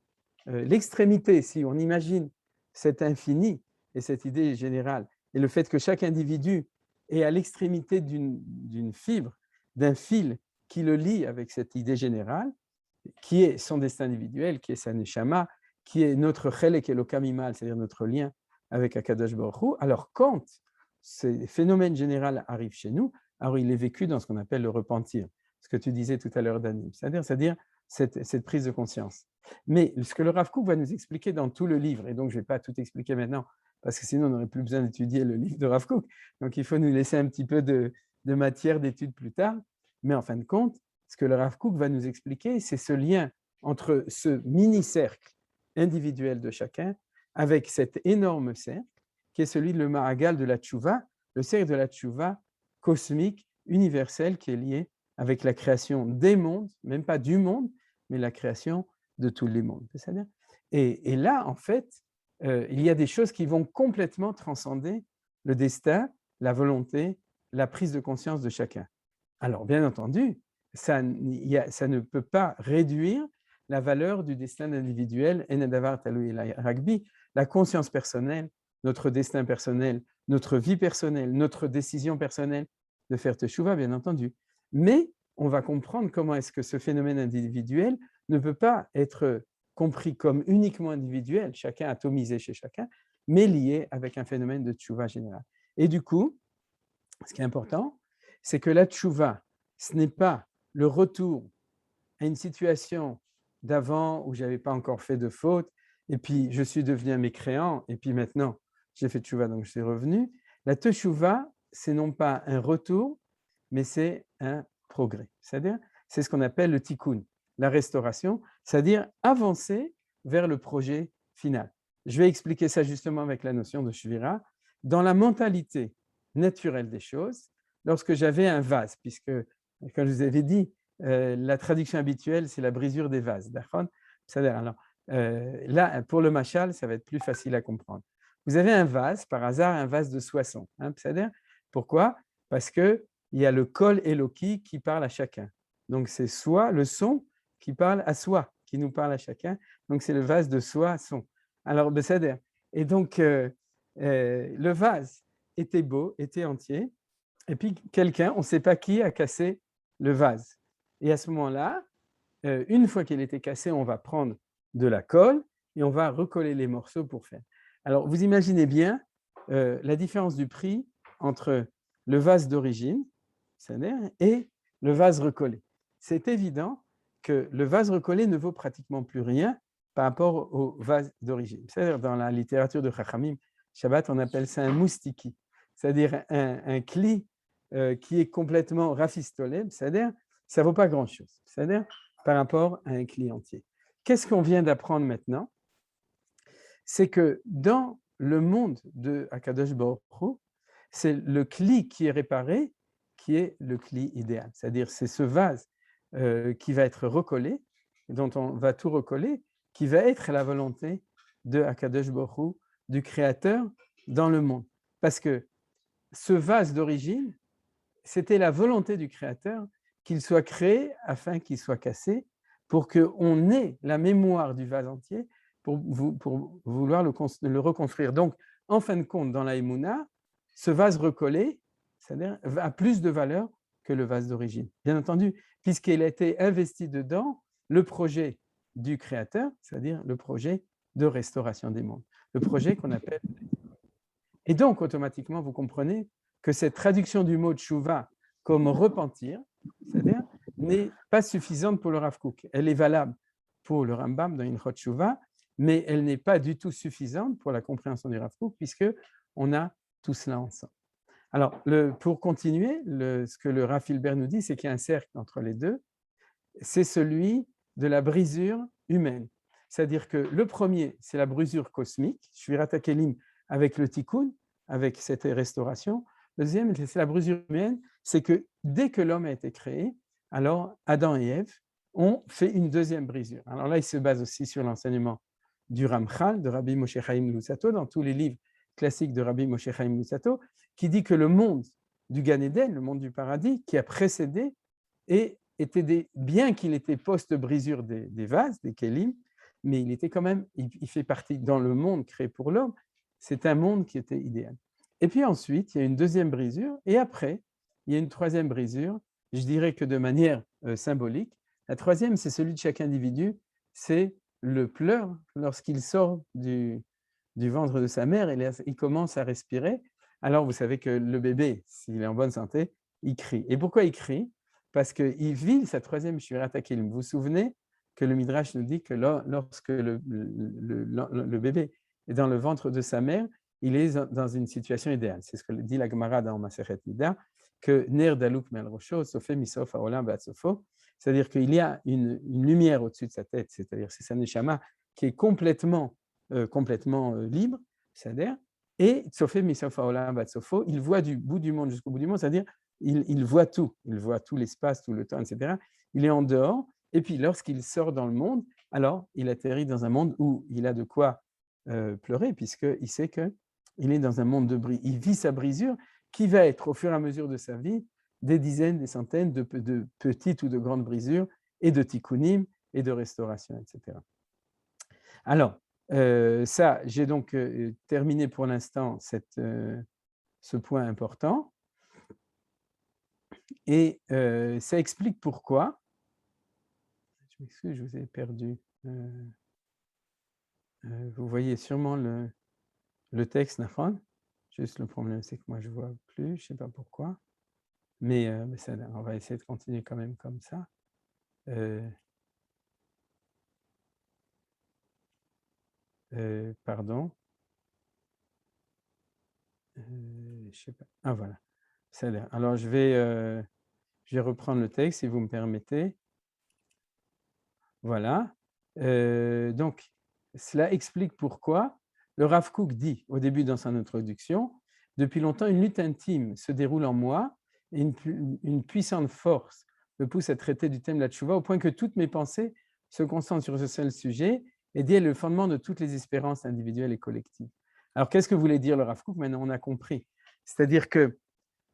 l'extrémité, si on imagine cet infini et cette idée générale, et le fait que chaque individu est à l'extrémité d'une fibre, d'un fil qui le lie avec cette idée générale, qui est son destin individuel, qui est sa neshama, qui est notre chelek elokam imal, c'est-à-dire notre lien avec Akadosh Baruch Hu. Alors quand ce phénomène général arrive chez nous, alors il est vécu dans ce qu'on appelle le repentir, ce que tu disais tout à l'heure, Dany, c'est-à-dire cette prise de conscience. Mais ce que le Rav Kook va nous expliquer dans tout le livre, et donc je ne vais pas tout expliquer maintenant, parce que sinon on n'aurait plus besoin d'étudier le livre de Rav Kook, donc il faut nous laisser un petit peu de matière d'étude plus tard, mais en fin de compte, ce que le Rav Kook va nous expliquer, c'est ce lien entre ce mini-cercle individuel de chacun avec cet énorme cercle qui est celui de le Mahagal de la Tchouva, le cercle de la Tchouva cosmique, universel, qui est lié avec la création des mondes, même pas du monde, mais la création de tous les mondes. Et là, en fait, il y a des choses qui vont complètement transcender le destin, la volonté, la prise de conscience de chacun. Alors, bien entendu, ça ne peut pas réduire la valeur du destin individuel, Enadavar Taloui Ragbi, la conscience personnelle, notre destin personnel, notre vie personnelle, notre décision personnelle de faire teshuva, bien entendu. Mais on va comprendre comment est-ce que ce phénomène individuel ne peut pas être compris comme uniquement individuel, chacun atomisé chez chacun, mais lié avec un phénomène de teshuva général. Et du coup, ce qui est important, c'est que la teshuva, ce n'est pas le retour à une situation d'avant où je n'avais pas encore fait de faute, et puis je suis devenu un mécréant, et puis maintenant j'ai fait teshuva, donc je suis revenu. La teshuva, c'est non pas un retour, mais c'est un progrès. C'est-à-dire, c'est ce qu'on appelle le tikkun, la restauration, c'est-à-dire avancer vers le projet final. Je vais expliquer ça justement avec la notion de shvira. Dans la mentalité naturelle des choses, lorsque j'avais un vase, puisque, comme je vous avais dit, la traduction habituelle, c'est la brisure des vases. Alors, là, pour le machal, ça va être plus facile à comprendre. Vous avez un vase, par hasard, un vase de soissons. Pourquoi? Parce qu'il y a le kol éloki qui parle à chacun. Donc, c'est soi, le son qui parle à soi, qui nous parle à chacun. Donc, c'est le vase de soissons. Alors, et donc, le vase était beau, était entier. Et puis, quelqu'un, on ne sait pas qui, a cassé le vase. Et à ce moment-là, une fois qu'il était cassé, on va prendre de la colle et on va recoller les morceaux pour faire. Alors, vous imaginez bien la différence du prix entre le vase d'origine et le vase recollé. C'est évident que le vase recollé ne vaut pratiquement plus rien par rapport au vase d'origine. C'est-à-dire, dans la littérature de Chachamim, Shabbat, on appelle ça un moustiki, c'est-à-dire un cli qui est complètement rafistolé, c'est-à-dire ça ne vaut pas grand-chose, c'est-à-dire par rapport à un cli entier. Qu'est-ce qu'on vient d'apprendre maintenant? C'est que dans le monde de Akadosh Baruch Hu, c'est le cli qui est réparé qui est le cli idéal. C'est-à-dire c'est ce vase qui va être recollé, dont on va tout recoller, qui va être la volonté de Akadosh Baruch Hu, du Créateur dans le monde. Parce que ce vase d'origine, c'était la volonté du Créateur qu'il soit créé afin qu'il soit cassé, pour qu'on ait la mémoire du vase entier, pour vouloir le reconstruire. Donc, en fin de compte, dans la Emouna, ce vase recollé, c'est-à-dire, a plus de valeur que le vase d'origine. Bien entendu, puisqu'il a été investi dedans le projet du Créateur, c'est-à-dire le projet de restauration des mondes, le projet qu'on appelle. Et donc, automatiquement, vous comprenez que cette traduction du mot tchouva comme repentir, c'est-à-dire, n'est pas suffisante pour le Rav Kook. Elle est valable pour le Rambam dans Ilchot Tchouva, mais elle n'est pas du tout suffisante pour la compréhension du Rav Kook, puisqu'on a tout cela ensemble. Alors, pour continuer, ce que le Rav Hilber nous dit, c'est qu'il y a un cercle entre les deux, c'est celui de la brisure humaine. C'est-à-dire que le premier, c'est la brisure cosmique, Shvirat HaKelim, avec le tikkun, avec cette restauration. Le deuxième, c'est la brisure humaine, c'est que dès que l'homme a été créé, alors Adam et Ève ont fait une deuxième brisure. Alors là, il se base aussi sur l'enseignement du Ramchal, de Rabbi Moshe Chaim Luzzatto, dans tous les livres classiques de Rabbi Moshe Chaim Luzzatto, qui dit que le monde du Gan Eden, le monde du paradis, qui a précédé, bien qu'il était post-brisure des vases, des kelim, mais il était quand même, il fait partie dans le monde créé pour l'homme, c'est un monde qui était idéal. Et puis ensuite, il y a une deuxième brisure, et après, il y a une troisième brisure, je dirais que de manière symbolique. La troisième, c'est celui de chaque individu, c'est le pleur lorsqu'il sort du ventre de sa mère et il commence à respirer. Alors, vous savez que le bébé, s'il est en bonne santé, il crie. Et pourquoi il crie? Parce qu'il vit sa troisième Shvirat HaKelim. Vous vous souvenez que le Midrash nous dit que lorsque le bébé est dans le ventre de sa mère, il est dans une situation idéale. C'est ce que dit la Gemara dans Masechet Nida, que Ner Daluk Mel Rosho, Sofé Misof Haolam Batsofo, c'est-à-dire qu'il y a une lumière au-dessus de sa tête, c'est-à-dire c'est sa neshama qui est complètement libre, c'est-à-dire, et Sofé Misof Haolam Batsofo, il voit du bout du monde jusqu'au bout du monde, c'est-à-dire il voit tout l'espace, tout le temps, etc. Il est en dehors, et puis lorsqu'il sort dans le monde, alors il atterrit dans un monde où il a de quoi pleurer, puisqu'il sait qu'il est dans un monde de bris. Il vit sa brisure qui va être, au fur et à mesure de sa vie, des dizaines, des centaines de petites ou de grandes brisures, et de tikkunim, et de restauration, etc. Alors, ça, j'ai donc terminé pour l'instant ce point important. Et ça explique pourquoi. Je m'excuse, je vous ai perdu. Vous voyez sûrement le texte, Nafran. Juste le problème, c'est que moi, je ne vois plus, je ne sais pas pourquoi. Mais ça, on va essayer de continuer quand même comme ça. Pardon. Je sais pas. Ah, voilà. Ça a l'air. Alors, je vais reprendre le texte, si vous me permettez. Voilà. Donc, cela explique pourquoi le Rav Kook dit, au début dans son introduction, « Depuis longtemps, une lutte intime se déroule en moi et une puissante force me pousse à traiter du thème de la tchouva au point que toutes mes pensées se concentrent sur ce seul sujet et dit le fondement de toutes les espérances individuelles et collectives. » Alors, qu'est-ce que voulait dire le Rav Kook? Maintenant, on a compris. C'est-à-dire que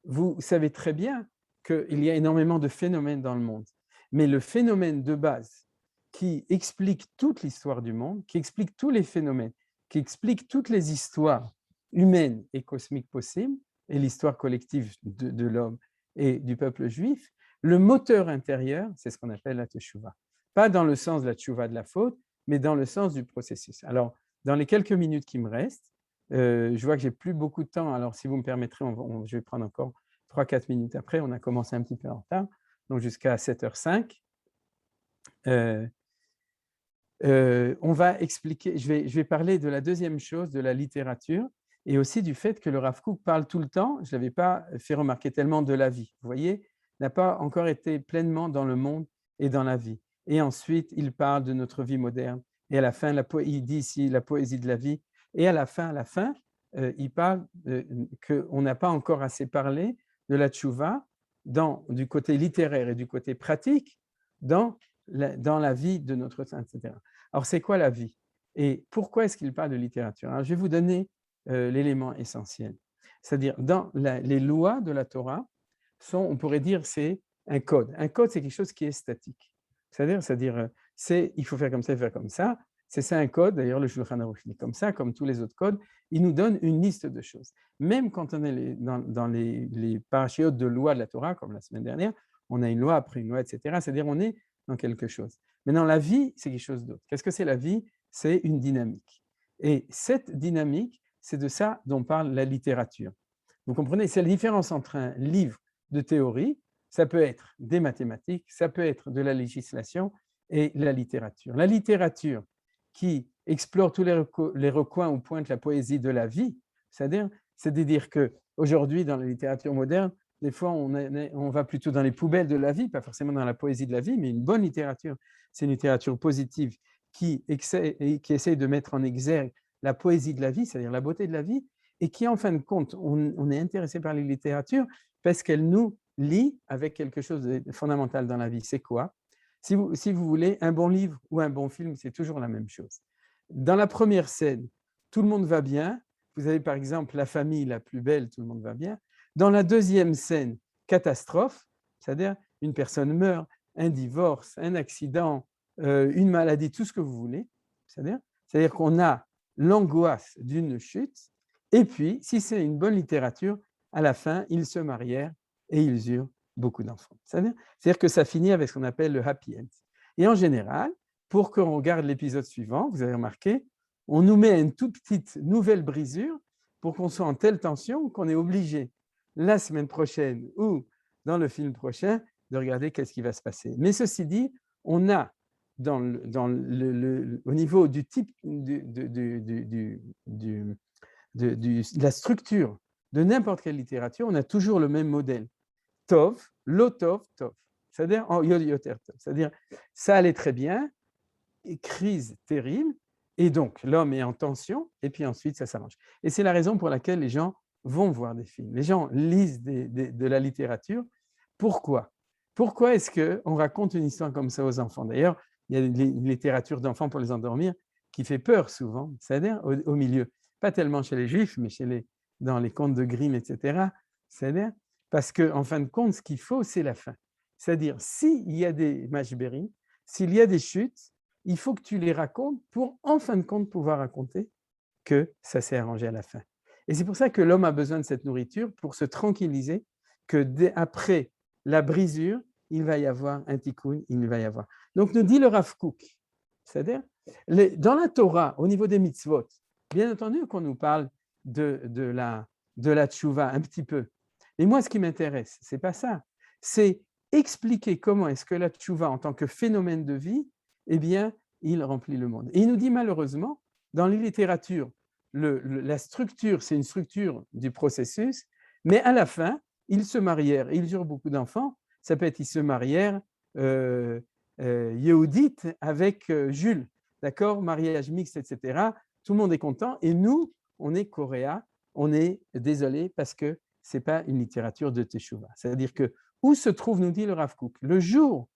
vous savez très bien qu'il y a énormément de phénomènes dans le monde, mais le phénomène de base qui explique toute l'histoire du monde, qui explique tous les phénomènes, qui explique toutes les histoires humaines et cosmiques possibles, et l'histoire collective de l'homme et du peuple juif, le moteur intérieur, c'est ce qu'on appelle la teshuva. Pas dans le sens de la teshuva de la faute, mais dans le sens du processus. Alors, dans les quelques minutes qui me restent, je vois que j'ai plus beaucoup de temps, alors si vous me permettrez, je vais prendre encore 3-4 minutes après, on a commencé un petit peu en retard, donc jusqu'à 7h05. On va expliquer, je vais parler de la deuxième chose, de la littérature, et aussi du fait que le Rav Kook parle tout le temps, je ne l'avais pas fait remarquer tellement, de la vie. Vous voyez, n'a pas encore été pleinement dans le monde et dans la vie. Et ensuite, il parle de notre vie moderne. Et à la fin, il dit ici la poésie de la vie. Et à la fin, il parle qu'on n'a pas encore assez parlé de la tchouva du côté littéraire et du côté pratique dans la vie de notre saint, etc. Alors, c'est quoi la vie? Et pourquoi est-ce qu'il parle de littérature? Alors, je vais vous donner l'élément essentiel. C'est-à-dire, dans les lois de la Torah, on pourrait dire, c'est un code. Un code, c'est quelque chose qui est statique. C'est-à-dire, il faut faire comme ça, faire comme ça. C'est ça un code. D'ailleurs, le Shulchan Aruch est comme ça, comme tous les autres codes. Il nous donne une liste de choses. Même quand on est dans les parachiotes de loi de la Torah, comme la semaine dernière, on a une loi après une loi, etc. C'est-à-dire, on est dans quelque chose. Maintenant, la vie, c'est quelque chose d'autre. Qu'est-ce que c'est la vie? C'est une dynamique. Et cette dynamique, c'est de ça dont parle la littérature. Vous comprenez? C'est la différence entre un livre de théorie, ça peut être des mathématiques, ça peut être de la législation, et la littérature. La littérature qui explore tous les recoins où pointe la poésie de la vie, c'est de dire qu'aujourd'hui, dans la littérature moderne, des fois, on va plutôt dans les poubelles de la vie, pas forcément dans la poésie de la vie, mais une bonne littérature, c'est une littérature positive qui essaie de mettre en exergue la poésie de la vie, c'est-à-dire la beauté de la vie, et qui, en fin de compte, on est intéressé par les littératures parce qu'elles nous lient avec quelque chose de fondamental dans la vie. C'est quoi? Si vous voulez, un bon livre ou un bon film, c'est toujours la même chose. Dans la première scène, tout le monde va bien. Vous avez par exemple la famille la plus belle, tout le monde va bien. Dans la deuxième scène, catastrophe, c'est-à-dire une personne meurt, un divorce, un accident, une maladie, tout ce que vous voulez. C'est-à-dire qu'on a l'angoisse d'une chute. Et puis, si c'est une bonne littérature, à la fin, ils se marièrent et ils eurent beaucoup d'enfants. C'est-à-dire que ça finit avec ce qu'on appelle le happy end. Et en général, pour qu'on regarde l'épisode suivant, vous avez remarqué, on nous met une toute petite nouvelle brisure pour qu'on soit en telle tension qu'on est obligé, la semaine prochaine ou dans le film prochain, de regarder qu'est-ce qui va se passer. Mais ceci dit, on a au niveau du type de la structure de n'importe quelle littérature, on a toujours le même modèle. Tov, lo tov, tov. C'est-à-dire en yod yoter tov. C'est-à-dire ça allait très bien, crise terrible, et donc l'homme est en tension, et puis ensuite ça s'arrange. Et c'est la raison pour laquelle les gens vont voir des films. Les gens lisent de la littérature. Pourquoi? Pourquoi est-ce qu'on raconte une histoire comme ça aux enfants? D'ailleurs, il y a une littérature d'enfants pour les endormir qui fait peur souvent, c'est-à-dire au milieu. Pas tellement chez les Juifs, mais dans les contes de Grimm, etc. C'est-à-dire parce qu'en fin de compte, ce qu'il faut, c'est la fin. C'est-à-dire, s'il y a des mashberim, s'il y a des chutes, il faut que tu les racontes pour, en fin de compte, pouvoir raconter que ça s'est arrangé à la fin. Et c'est pour ça que l'homme a besoin de cette nourriture pour se tranquilliser que après la brisure, il va y avoir un tikkun, il va y avoir. Donc, nous dit le Rav Kook, c'est-à-dire, dans la Torah, au niveau des mitzvot, bien entendu qu'on nous parle de la tchouva un petit peu. Mais moi, ce qui m'intéresse, ce n'est pas ça. C'est expliquer comment est-ce que la tchouva, en tant que phénomène de vie, eh bien, il remplit le monde. Et il nous dit malheureusement, dans les littératures, la structure, c'est une structure du processus, mais à la fin, ils se marièrent, ils eurent beaucoup d'enfants. Ça peut être ils se marièrent Yehudit avec Jules, d'accord, mariage mixte, etc. Tout le monde est content, et nous, on est coréa, on est désolé parce que ce n'est pas une littérature de Teshuvah. C'est-à-dire que où se trouve, nous dit le Rav Kook, le jour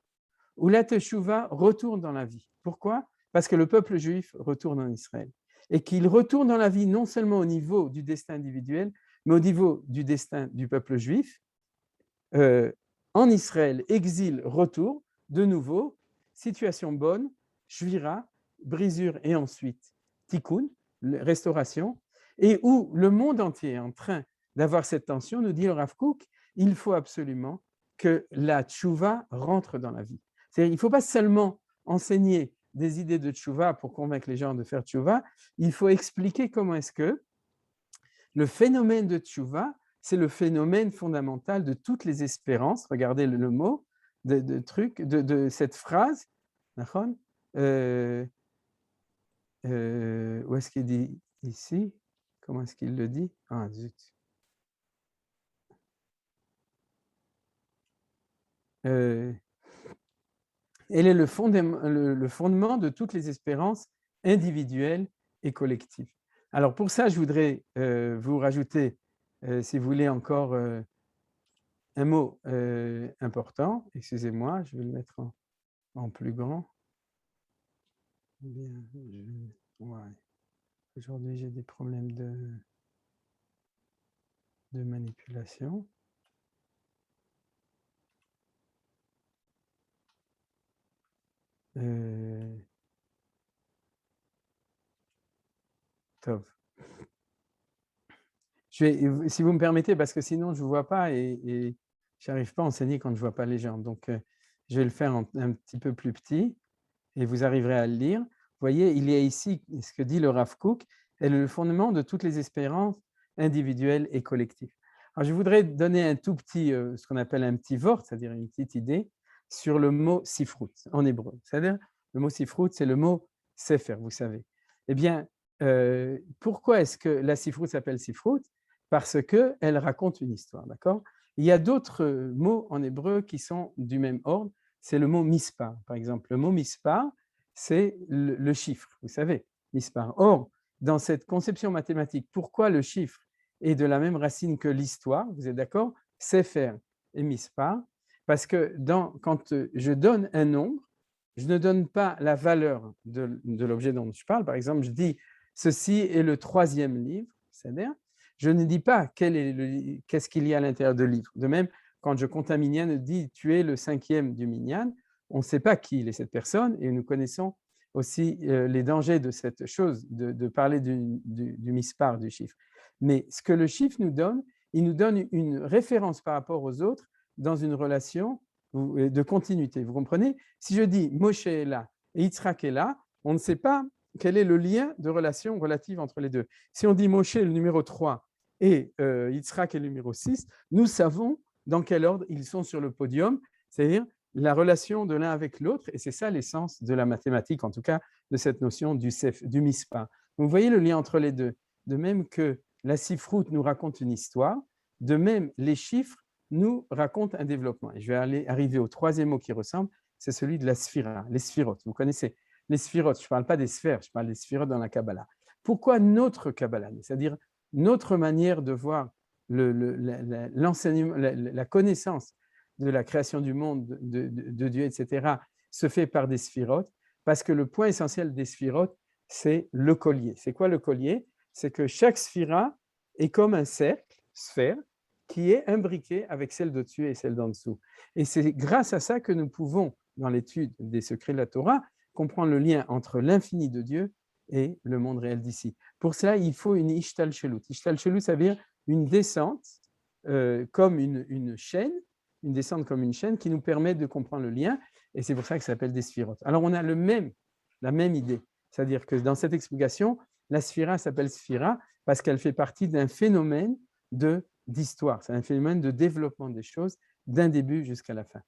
où la Teshuvah retourne dans la vie. Pourquoi? Parce que le peuple juif retourne en Israël. Et qu'il retourne dans la vie non seulement au niveau du destin individuel, mais au niveau du destin du peuple juif. En Israël, exil, retour, de nouveau, situation bonne, shvira, brisure et ensuite tikkun, restauration, et où le monde entier est en train d'avoir cette tension, nous dit le Rav Kook, il faut absolument que la tchouva rentre dans la vie. C'est-à-dire, il ne faut pas seulement enseigner des idées de tchouva pour convaincre les gens de faire tchouva, il faut expliquer comment est-ce que le phénomène de tchouva, c'est le phénomène fondamental de toutes les espérances. Regardez le mot de cette phrase. Où est-ce qu'il dit ici? Comment est-ce qu'il le dit? Ah, zut. Elle est le fondement de toutes les espérances individuelles et collectives. Alors pour ça, je voudrais vous rajouter, si vous voulez, encore un mot important. Excusez-moi, je vais le mettre en plus grand. Bien, ouais. Aujourd'hui, j'ai des problèmes de manipulation. Top. Si vous me permettez, parce que sinon je ne vous vois pas et je n'arrive pas à enseigner quand je ne vois pas les gens. Donc, je vais le faire un petit peu plus petit et vous arriverez à le lire. Vous voyez, il y a ici ce que dit le Rav Kook, est le fondement de toutes les espérances individuelles et collectives. Alors, je voudrais donner un tout petit, ce qu'on appelle un petit vort, c'est-à-dire une petite idée, sur le mot sifrout en hébreu. C'est-à-dire, le mot sifrout, c'est le mot sefer, vous savez. Eh bien, pourquoi est-ce que la sifrout s'appelle sifrout? Parce qu'elle raconte une histoire, d'accord? Il y a d'autres mots en hébreu qui sont du même ordre, c'est le mot mispar, par exemple. Le mot mispar, c'est le chiffre, vous savez, mispar. Or, dans cette conception mathématique, pourquoi le chiffre est de la même racine que l'histoire, vous êtes d'accord? Sefer et mispar, parce que quand je donne un nombre, je ne donne pas la valeur de l'objet dont je parle. Par exemple, je dis ceci est le 3e livre, c'est-à-dire je ne dis pas qu'est-ce qu'il y a à l'intérieur de livre. De même, quand je compte un minyan, je dis tu es le 5e du minyan, on ne sait pas qui est cette personne et nous connaissons aussi les dangers de cette chose, de parler du mispar, du chiffre. Mais ce que le chiffre nous donne, il nous donne une référence par rapport aux autres dans une relation de continuité. Vous comprenez? Si je dis Moshe est là et Yitzhak est là, on ne sait pas quel est le lien de relation relative entre les deux. Si on dit Moshe est le numéro 3 et Yitzhak est le numéro 6, nous savons dans quel ordre ils sont sur le podium, c'est-à-dire la relation de l'un avec l'autre, et c'est ça l'essence de la mathématique, en tout cas de cette notion du mispar. Vous voyez le lien entre les deux. De même que la sifroute nous raconte une histoire, de même les chiffres nous racontent un développement. Et je vais arriver au 3e mot qui ressemble, c'est celui de la sphira, les sphirotes. Vous connaissez les sphirotes, je ne parle pas des sphères, je parle des sphirotes dans la Kabbalah. Pourquoi notre Kabbalah? C'est-à-dire notre manière de voir l'enseignement, la connaissance de la création du monde, de Dieu, etc., se fait par des sphirotes, parce que le point essentiel des sphirotes, c'est le collier. C'est quoi le collier? C'est que chaque sphira est comme un cercle, sphère, qui est imbriquée avec celle d'au-dessus et celle d'en dessous. Et c'est grâce à ça que nous pouvons, dans l'étude des secrets de la Torah, comprendre le lien entre l'infini de Dieu et le monde réel d'ici. Pour cela, il faut une ishtalchelut. Ishtalchelut, ça veut dire une descente comme une chaîne, une descente comme une chaîne qui nous permet de comprendre le lien, et c'est pour ça que ça s'appelle des sphirotes. Alors, on a la même idée, c'est-à-dire que dans cette explication, la sphira s'appelle sphira parce qu'elle fait partie d'un phénomène d'histoire, c'est un phénomène de développement des choses d'un début jusqu'à la fin.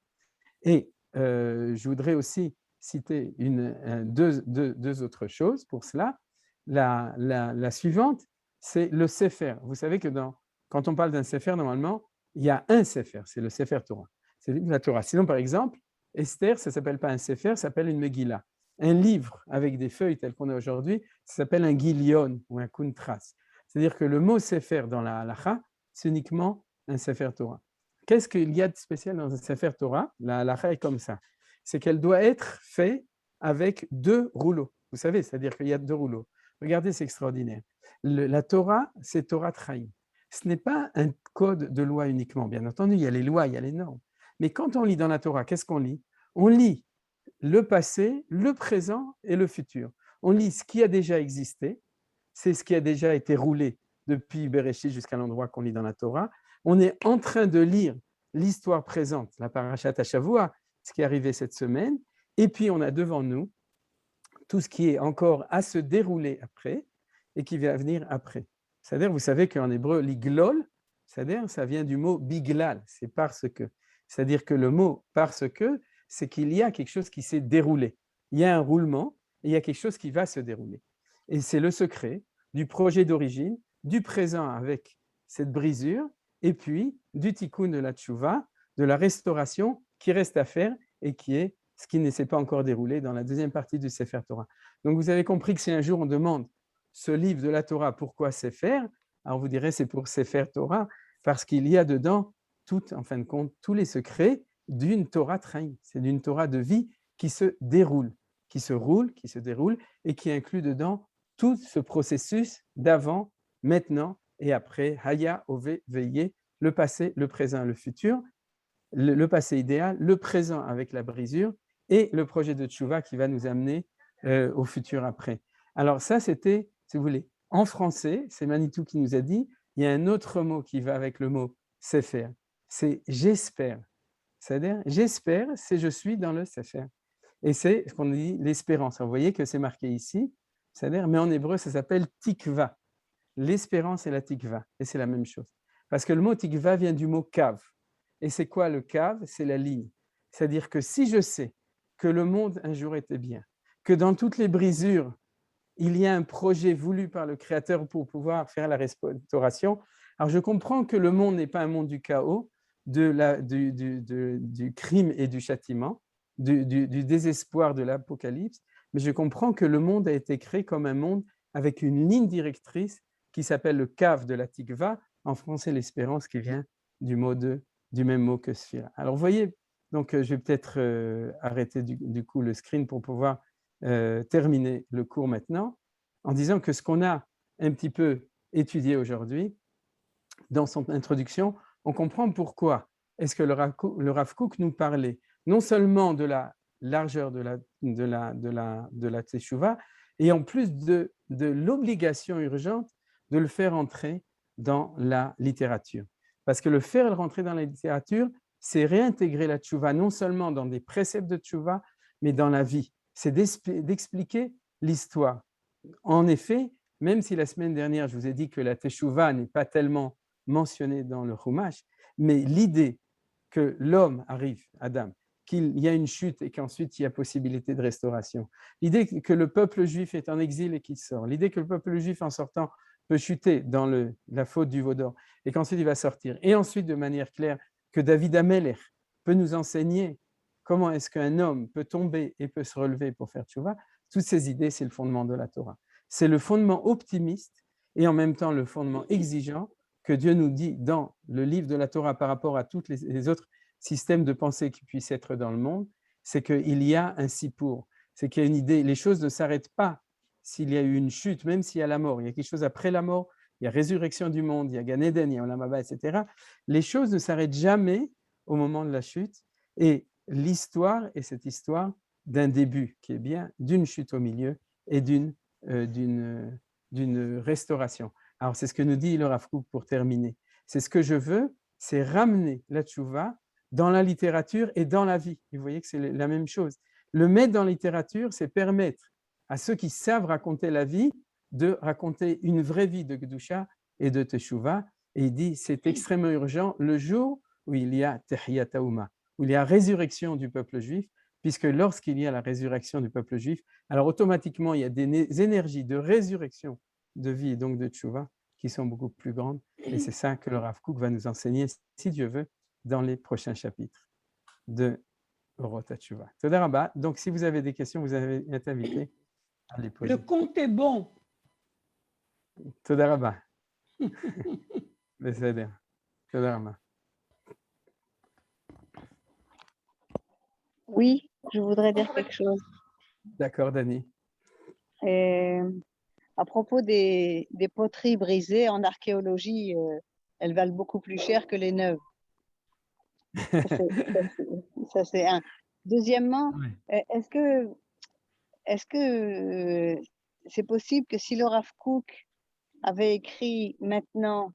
Et je voudrais aussi citer deux autres choses pour cela. La suivante, c'est le Sefer. Vous savez que quand on parle d'un Sefer, normalement, il y a un Sefer, c'est le Sefer Torah. C'est la Torah. Sinon, par exemple, Esther, ça ne s'appelle pas un Sefer, ça s'appelle une Megillah. Un livre avec des feuilles telles qu'on a aujourd'hui, ça s'appelle un Gilion ou un Kuntras. C'est-à-dire que le mot Sefer dans la Halacha, c'est uniquement un Sefer Torah. Qu'est-ce qu'il y a de spécial dans un Sefer Torah? La halacha est comme ça. C'est qu'elle doit être faite avec 2 rouleaux. Vous savez, c'est-à-dire qu'il y a 2 rouleaux. Regardez, c'est extraordinaire. La Torah, c'est Torah Traim. Ce n'est pas un code de loi uniquement. Bien entendu, il y a les lois, il y a les normes. Mais quand on lit dans la Torah, qu'est-ce qu'on lit? On lit le passé, le présent et le futur. On lit ce qui a déjà existé, c'est ce qui a déjà été roulé depuis Bereshit jusqu'à l'endroit qu'on lit dans la Torah. On est en train de lire l'histoire présente, la Parashat Hashavua, ce qui est arrivé cette semaine, et puis on a devant nous tout ce qui est encore à se dérouler après et qui va venir après. C'est-à-dire, vous savez qu'en hébreu, l'iglol, c'est-à-dire, ça vient du mot biglal, c'est parce que. C'est-à-dire que le mot parce que, c'est qu'il y a quelque chose qui s'est déroulé. Il y a un roulement et il y a quelque chose qui va se dérouler. Et c'est le secret du projet d'origine, du présent avec cette brisure, et puis du tikkun de la tchouva, de la restauration qui reste à faire et qui est ce qui ne s'est pas encore déroulé dans la deuxième partie du Sefer Torah. Donc vous avez compris que si un jour on demande ce livre de la Torah, pourquoi Sefer? Alors vous direz c'est pour Sefer Torah, parce qu'il y a dedans, en fin de compte, tous les secrets d'une Torah trahi. C'est d'une Torah de vie qui se déroule, qui se roule, qui se déroule et qui inclut dedans tout ce processus d'avant, maintenant et après, Haya, Ove, Veillé, le passé, le présent, le futur, le passé idéal, le présent avec la brisure et le projet de Tchouva qui va nous amener au futur après. Alors ça, c'était, si vous voulez, en français, c'est Manitou qui nous a dit, il y a un autre mot qui va avec le mot Sefer, c'est j'espère. C'est-à-dire, j'espère, c'est je suis dans le Sefer. Et c'est ce qu'on dit l'espérance. Vous voyez que c'est marqué ici, c'est-à-dire, mais en hébreu, ça s'appelle tikva. L'espérance et la tikva, et c'est la même chose. Parce que le mot tikva vient du mot kav. Et c'est quoi le kav? C'est la ligne. C'est-à-dire que si je sais que le monde un jour était bien, que dans toutes les brisures, il y a un projet voulu par le Créateur pour pouvoir faire la restauration, alors je comprends que le monde n'est pas un monde du chaos, du crime et du châtiment, du désespoir de l'Apocalypse, mais je comprends que le monde a été créé comme un monde avec une ligne directrice qui s'appelle le kav de la tikva, en français l'espérance qui vient du même mot que sphira. Alors vous voyez, donc je vais peut-être arrêter du coup le screen pour pouvoir terminer le cours maintenant, en disant que ce qu'on a un petit peu étudié aujourd'hui, dans son introduction, on comprend pourquoi est-ce que le Rav Kook nous parlait non seulement de la largeur de la Teshuvah, et en plus de l'obligation urgente de le faire entrer dans la littérature. Parce que le faire rentrer dans la littérature, c'est réintégrer la Teshuvah non seulement dans des préceptes de Teshuvah, mais dans la vie. C'est d'expliquer l'histoire. En effet, même si la semaine dernière, je vous ai dit que la Teshuvah n'est pas tellement mentionnée dans le Chumash, mais l'idée que l'homme arrive, Adam, qu'il y a une chute et qu'ensuite il y a possibilité de restauration, l'idée que le peuple juif est en exil et qu'il sort, l'idée que le peuple juif en sortant peut chuter dans la faute du veau d'or et qu'ensuite il va sortir, et ensuite de manière claire que David Amelech peut nous enseigner comment est-ce qu'un homme peut tomber et peut se relever pour faire tchouva, toutes ces idées, c'est le fondement de la Torah. C'est le fondement optimiste et en même temps le fondement exigeant que Dieu nous dit dans le livre de la Torah par rapport à tous les autres systèmes de pensée qui puissent être dans le monde, c'est qu'il y a un sipour, c'est qu'il y a une idée, les choses ne s'arrêtent pas s'il y a eu une chute, même s'il y a la mort, il y a quelque chose après la mort, il y a résurrection du monde, il y a Gan Eden, il y a Olam Haba, etc. Les choses ne s'arrêtent jamais au moment de la chute et l'histoire est cette histoire d'un début qui est bien d'une chute au milieu et d'une restauration. Alors, c'est ce que nous dit le Rav Kook pour terminer. C'est ce que je veux, c'est ramener la tchouva dans la littérature et dans la vie. Vous voyez que c'est la même chose. Le mettre dans la littérature, c'est permettre à ceux qui savent raconter la vie de raconter une vraie vie de Kedusha et de Teshuvah. Et il dit, c'est extrêmement urgent le jour où il y a Tehiyat Haouma, où il y a résurrection du peuple juif, puisque lorsqu'il y a la résurrection du peuple juif, alors automatiquement, il y a des énergies de résurrection de vie et donc de tchouva qui sont beaucoup plus grandes. Et c'est ça que le Rav Kook va nous enseigner, si Dieu veut, dans les prochains chapitres de Orot HaTshuva. Toda Rabba. Donc, si vous avez des questions, vous avez été invité à les poser. Le compte est bon. Toda Rabba. Beseder. Toda Rabba. Oui, je voudrais dire quelque chose. D'accord, Dani. À propos des poteries brisées, en archéologie, elles valent beaucoup plus cher que les neuves. Ça, c'est un. Deuxièmement, Oui. est-ce que c'est possible que si le Rav Kook avait écrit maintenant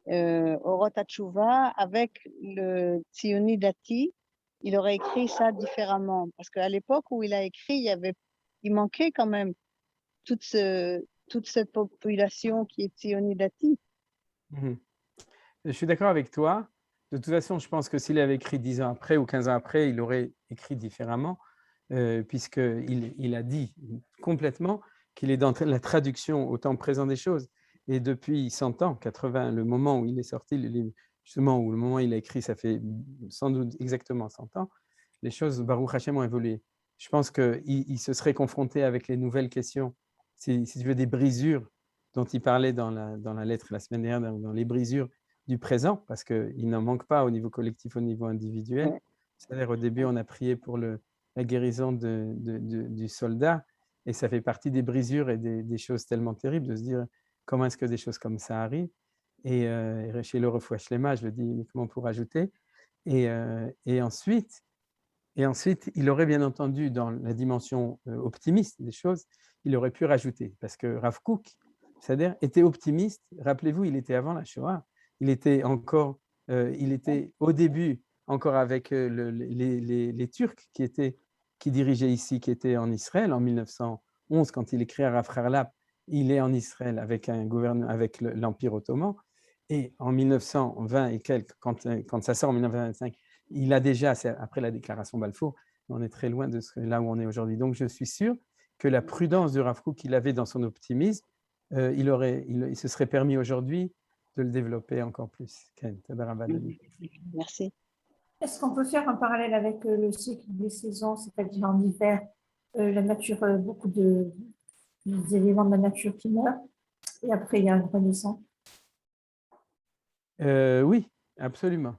Orot HaTshuva avec le Tzioni Dati, il aurait écrit ça différemment? Parce qu'à l'époque où il a écrit, il manquait quand même toute cette population qui est Tzioni Dati. Je suis d'accord avec toi. De toute façon, je pense que s'il avait écrit 10 ans après ou 15 ans après, il aurait écrit différemment, puisqu'il a dit complètement qu'il est dans la traduction au temps présent des choses. Et depuis 100 ans, 80, le moment où il est sorti, le livre, justement, où le moment où il a écrit, ça fait sans doute exactement 100 ans, les choses, Baruch Hashem, ont évolué. Je pense qu'il se serait confronté avec les nouvelles questions, si tu veux, des brisures dont il parlait dans la lettre la semaine dernière, dans les brisures du présent, parce qu'il n'en manque pas au niveau collectif, au niveau individuel. Ouais. C'est-à-dire, au début, on a prié pour la guérison du soldat, et ça fait partie des brisures et des choses tellement terribles de se dire comment est-ce que des choses comme ça arrivent. Et chez le Refoua Shlema, je le dis uniquement pour ajouter. Et ensuite, il aurait bien entendu, dans la dimension optimiste des choses, il aurait pu rajouter, parce que Rav Kook, c'est-à-dire, était optimiste. Rappelez-vous, il était avant la Shoah. Il était au début encore avec les Turcs qui dirigeaient ici, qui étaient en Israël en 1911, quand il écrit à Rav Harlap, il est en Israël avec l'Empire ottoman. Et en 1920 et quelques, quand ça sort en 1925, il a déjà, après la déclaration Balfour, on est très loin de là où on est aujourd'hui. Donc, je suis sûr que la prudence de Rav Kook qu'il avait dans son optimisme, il se serait permis aujourd'hui de le développer encore plus. Merci. Est-ce qu'on peut faire un parallèle avec le cycle des saisons, c'est-à-dire en hiver, la nature, beaucoup des éléments de la nature qui meurent, et après il y a une renaissance? Oui, absolument.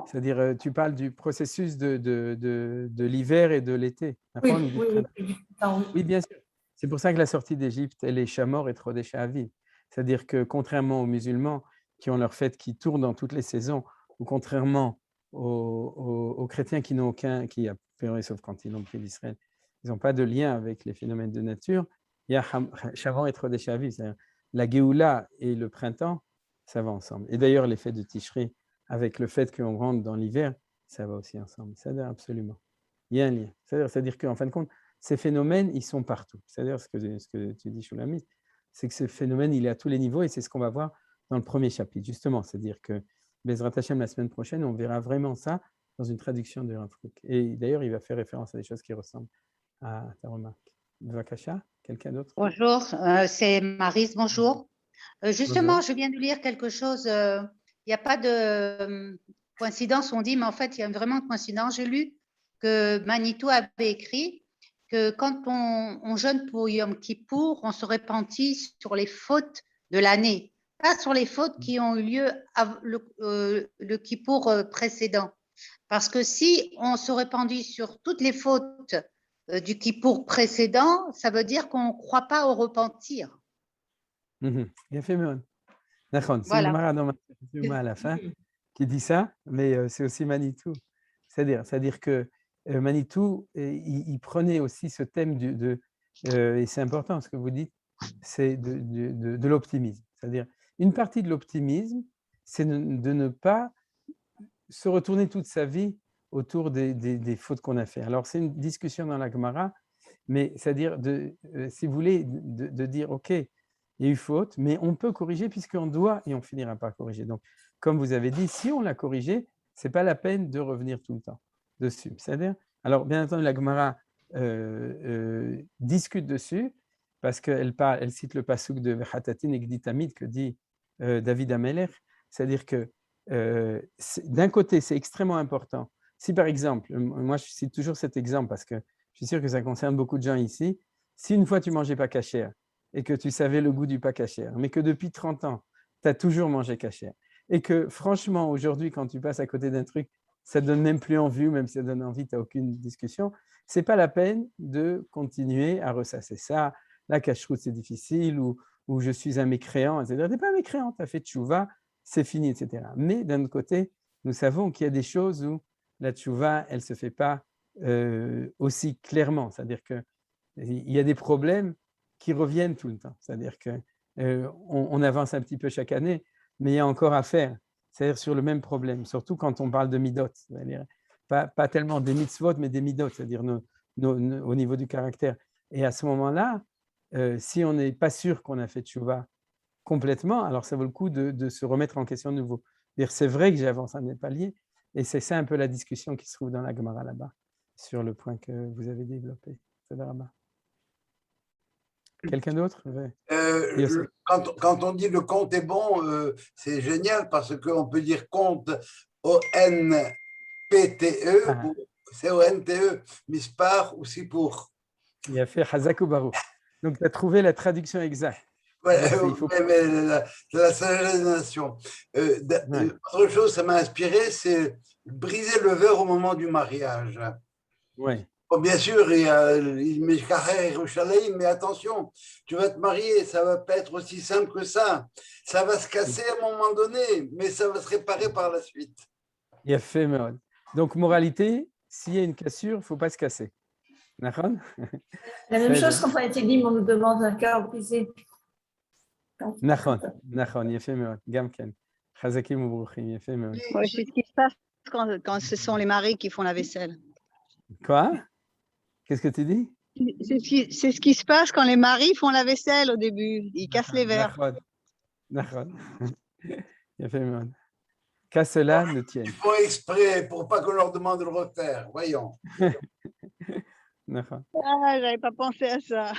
C'est-à-dire, tu parles du processus de l'hiver et de l'été. Après, on dit oui, bien sûr. C'est pour ça que la sortie d'Égypte, elle est Chamor et Trodesh Aviv. C'est-à-dire que contrairement aux musulmans qui ont leur fête qui tourne dans toutes les saisons, ou contrairement aux chrétiens qui n'ont qui a priori, sauf quand ils n'ont pris d'Israël, ils n'ont pas de lien avec les phénomènes de nature, il y a Chamor et Trodesh Aviv. C'est-à-dire la Géoula et le printemps, ça va ensemble. Et d'ailleurs, les fêtes de Tishri, avec le fait qu'on rentre dans l'hiver, ça va aussi ensemble. C'est-à-dire absolument. Il y a un lien. C'est-à-dire qu'en fin de compte, ces phénomènes, ils sont partout. C'est-à-dire ce que tu dis, Shulamit, c'est que ce phénomène, il est à tous les niveaux et c'est ce qu'on va voir dans le premier chapitre, justement. C'est-à-dire que Bezrat Hashem, la semaine prochaine, on verra vraiment ça dans une traduction de Rav Kook. Et d'ailleurs, il va faire référence à des choses qui ressemblent à ta remarque. Vakasha, quelqu'un d'autre? Bonjour, c'est Maryse, bonjour. Justement, Bonjour. je viens de lire quelque chose, il n'y a pas de coïncidence, on dit, mais en fait, il y a vraiment une coïncidence. J'ai lu que Manitou avait écrit que quand on jeûne pour Yom Kippour, on se repentit sur les fautes de l'année, pas sur les fautes qui ont eu lieu le Kippour précédent. Parce que si on se repentit sur toutes les fautes du Kippour précédent, ça veut dire qu'on ne croit pas au repentir. Il a fait mieux. C'est une Voilà. Gemara dans à la fin qui dit ça, mais c'est aussi Manitou. C'est-à-dire que Manitou, il prenait aussi ce thème et c'est important ce que vous dites, c'est de l'optimisme. C'est-à-dire, une partie de l'optimisme, c'est de ne pas se retourner toute sa vie autour des fautes qu'on a fait. Alors, c'est une discussion dans la Gemara, mais c'est-à-dire, si vous voulez, de dire, OK, il y a eu faute, mais on peut corriger puisqu'on doit et on finira par corriger. Donc, comme vous avez dit, si on l'a corrigé, ce n'est pas la peine de revenir tout le temps dessus. C'est-à-dire, alors, bien entendu, la Gemara discute dessus parce qu'elle cite le pasuk de Vechatatin et Gditamid que dit David Amelech, c'est-à-dire que d'un côté, c'est extrêmement important. Si par exemple, moi je cite toujours cet exemple parce que je suis sûr que ça concerne beaucoup de gens ici, si une fois tu mangeais pas cachère et que tu savais le goût du pas cachère, mais que depuis 30 ans, tu as toujours mangé cachère et que franchement, aujourd'hui, quand tu passes à côté d'un truc, ça ne donne même plus envie, ou même si ça donne envie, tu n'as aucune discussion, ce n'est pas la peine de continuer à ressasser ça. La cacheroute, c'est difficile, ou je suis un mécréant, etc. Tu n'es pas un mécréant, tu as fait tchouva, c'est fini, etc. Mais d'un autre côté, nous savons qu'il y a des choses où la tchouva, elle ne se fait pas aussi clairement. C'est-à-dire qu'il y a des problèmes qui reviennent tout le temps. C'est-à-dire qu'on avance un petit peu chaque année, mais il y a encore à faire. C'est-à-dire sur le même problème, surtout quand on parle de midot. Pas tellement des mitzvot, mais des midot, c'est-à-dire au niveau du caractère. Et à ce moment-là, si on n'est pas sûr qu'on a fait tchouva complètement, alors ça vaut le coup de se remettre en question de nouveau. C'est vrai que j'avance un palier, et c'est ça un peu la discussion qui se trouve dans la Gemara là-bas, sur le point que vous avez développé. Quelqu'un d'autre? Ouais. Quand on dit le compte est bon, c'est génial parce qu'on peut dire compte O-N-P-T-E Ah, ou C-O-N-T-E, mispar ou sipour. il a fait Hazak ou Baruch. Donc, tu as trouvé la traduction exacte. Ouais, Donc, il faut... mais la sagesse des nations. Ouais. Autre chose, ça m'a inspiré, c'est briser le verre au moment du mariage. Ouais. Bon, bien sûr, il y a Yerushalayim, mais attention, tu vas te marier, ça ne va pas être aussi simple que ça. Ça va se casser à un moment donné, mais ça va se réparer par la suite. Il a fait Meod. Donc, moralité, s'il y a une cassure, il ne faut pas se casser. D'accord? La même chose quand on était libre, on nous demande un cœur brisé. Nachon, il a fait Meod. Gamken. Chazakim ou Bruchim, il a fait Meod. Ouais, c'est ce qui se passe quand ce sont les maris qui font la vaisselle. Quoi? Qu'est-ce que tu dis? C'est ce qui se passe quand les maris font la vaisselle au début. Ils cassent les verres. Nachon. Il a fait Meod. Qu'à cela ne tienne. Ils font exprès pour pas qu'on leur demande de le refaire. Voyons. Nachon. Ah, j'avais pas pensé à ça.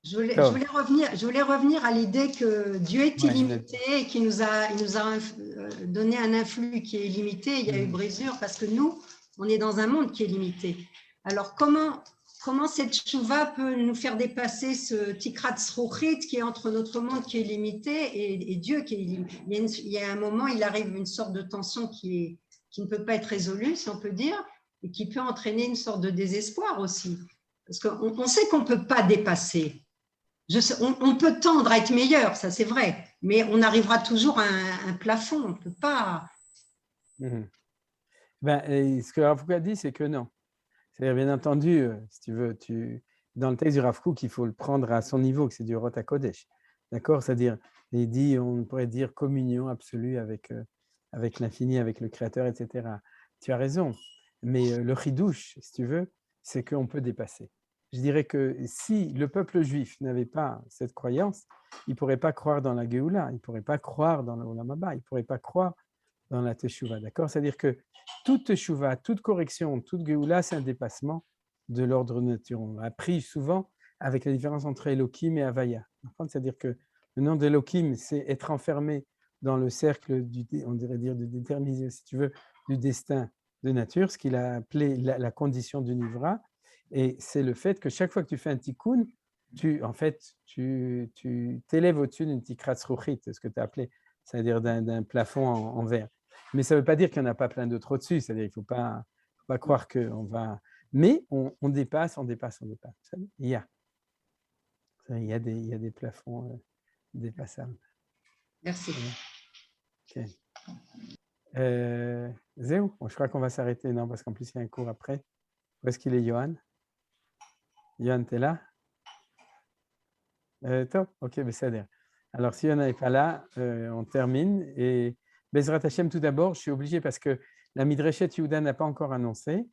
Je voulais revenir à l'idée que Dieu est illimité et qu'il nous a donné un influx qui est illimité. Il y a eu brisure parce que nous, on est dans un monde qui est limité. Alors, comment cette chouva peut nous faire dépasser ce tikrat srouchit qui est entre notre monde qui est limité et Dieu qui est illimité? Il y a un moment, il arrive une sorte de tension qui ne peut pas être résolue, si on peut dire, et qui peut entraîner une sorte de désespoir aussi. Parce qu'on sait qu'on ne peut pas dépasser. On peut tendre à être meilleur, ça c'est vrai, mais on arrivera toujours à un plafond, on ne peut pas. Ce que Rav Kook a dit, c'est que non. C'est-à-dire, bien entendu, si tu veux, dans le texte du Rav Kook, il faut le prendre à son niveau, que c'est du Rota Kodesh. D'accord? C'est-à-dire, il dit, on pourrait dire communion absolue avec l'infini, avec le Créateur, etc. Tu as raison, mais le chidouche, si tu veux, c'est qu'on peut dépasser. Je dirais que si le peuple juif n'avait pas cette croyance, il ne pourrait pas croire dans la Géoula, il ne pourrait pas croire dans le Olam Haba, il ne pourrait pas croire dans la Teshuvah. D'accord? C'est-à-dire que toute Teshuvah, toute correction, toute Géoula, c'est un dépassement de l'ordre nature. On a appris souvent avec la différence entre Elohim et Havaya. C'est-à-dire que le nom d'Elohim, c'est être enfermé dans le cercle, on dirait dire, du déterminisme, si tu veux, du destin de nature, ce qu'il a appelé la condition du Nivra. Et c'est le fait que chaque fois que tu fais un tikkun, tu t'élèves au-dessus d'une tikrat srouchit, ce que tu as appelé, c'est-à-dire d'un plafond en verre. Mais ça ne veut pas dire qu'il n'y en a pas plein d'autres au-dessus, c'est-à-dire qu'il ne faut pas croire qu'on va... Mais on dépasse. Il y a des plafonds dépassables. Merci. Ok. Zéou, je crois qu'on va s'arrêter, non, parce qu'en plus, il y a un cours après. Où est-ce qu'il est, Johan? Johan, tu es là? Top, ok, Besséder. Alors, si Johan n'est pas là, on termine. Et Bezrat Hashem, tout d'abord, je suis obligé parce que la Midreshet Yehuda n'a pas encore annoncé.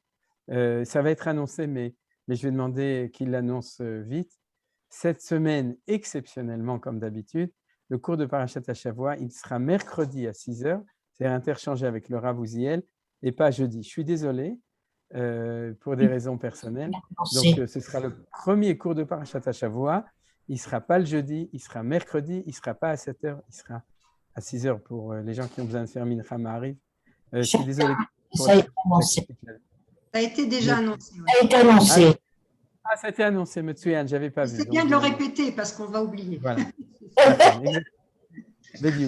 Ça va être annoncé, mais je vais demander qu'il l'annonce vite. Cette semaine, exceptionnellement, comme d'habitude, le cours de Parashat Hashavua, il sera mercredi à 6h, c'est interchangé avec le Rav Uziel, et pas jeudi. Je suis désolé. Pour des raisons personnelles. Donc, ce sera le premier cours de Parashat Hashavua. Il ne sera pas le jeudi, il sera mercredi, il ne sera pas à 7h, il sera à 6h pour les gens qui ont besoin de faire Mincha Ma'ariv. Je suis désolé. Ça a été annoncé. Ça a été déjà annoncé. Ça a été annoncé. Ah, ça a été annoncé, Metsuyan, je n'avais pas vu. C'est bien de le répéter parce qu'on va oublier. Voilà.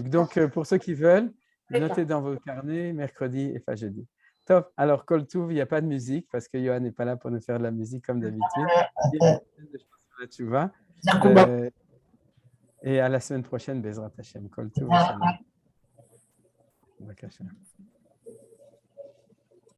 Donc, pour ceux qui veulent, notez dans vos carnets mercredi et pas jeudi. Top. Alors, Koltouv, il n'y a pas de musique parce que Johan n'est pas là pour nous faire de la musique comme d'habitude. Tu vas. Et à la semaine prochaine, Bezrat Hashem. Koltouv.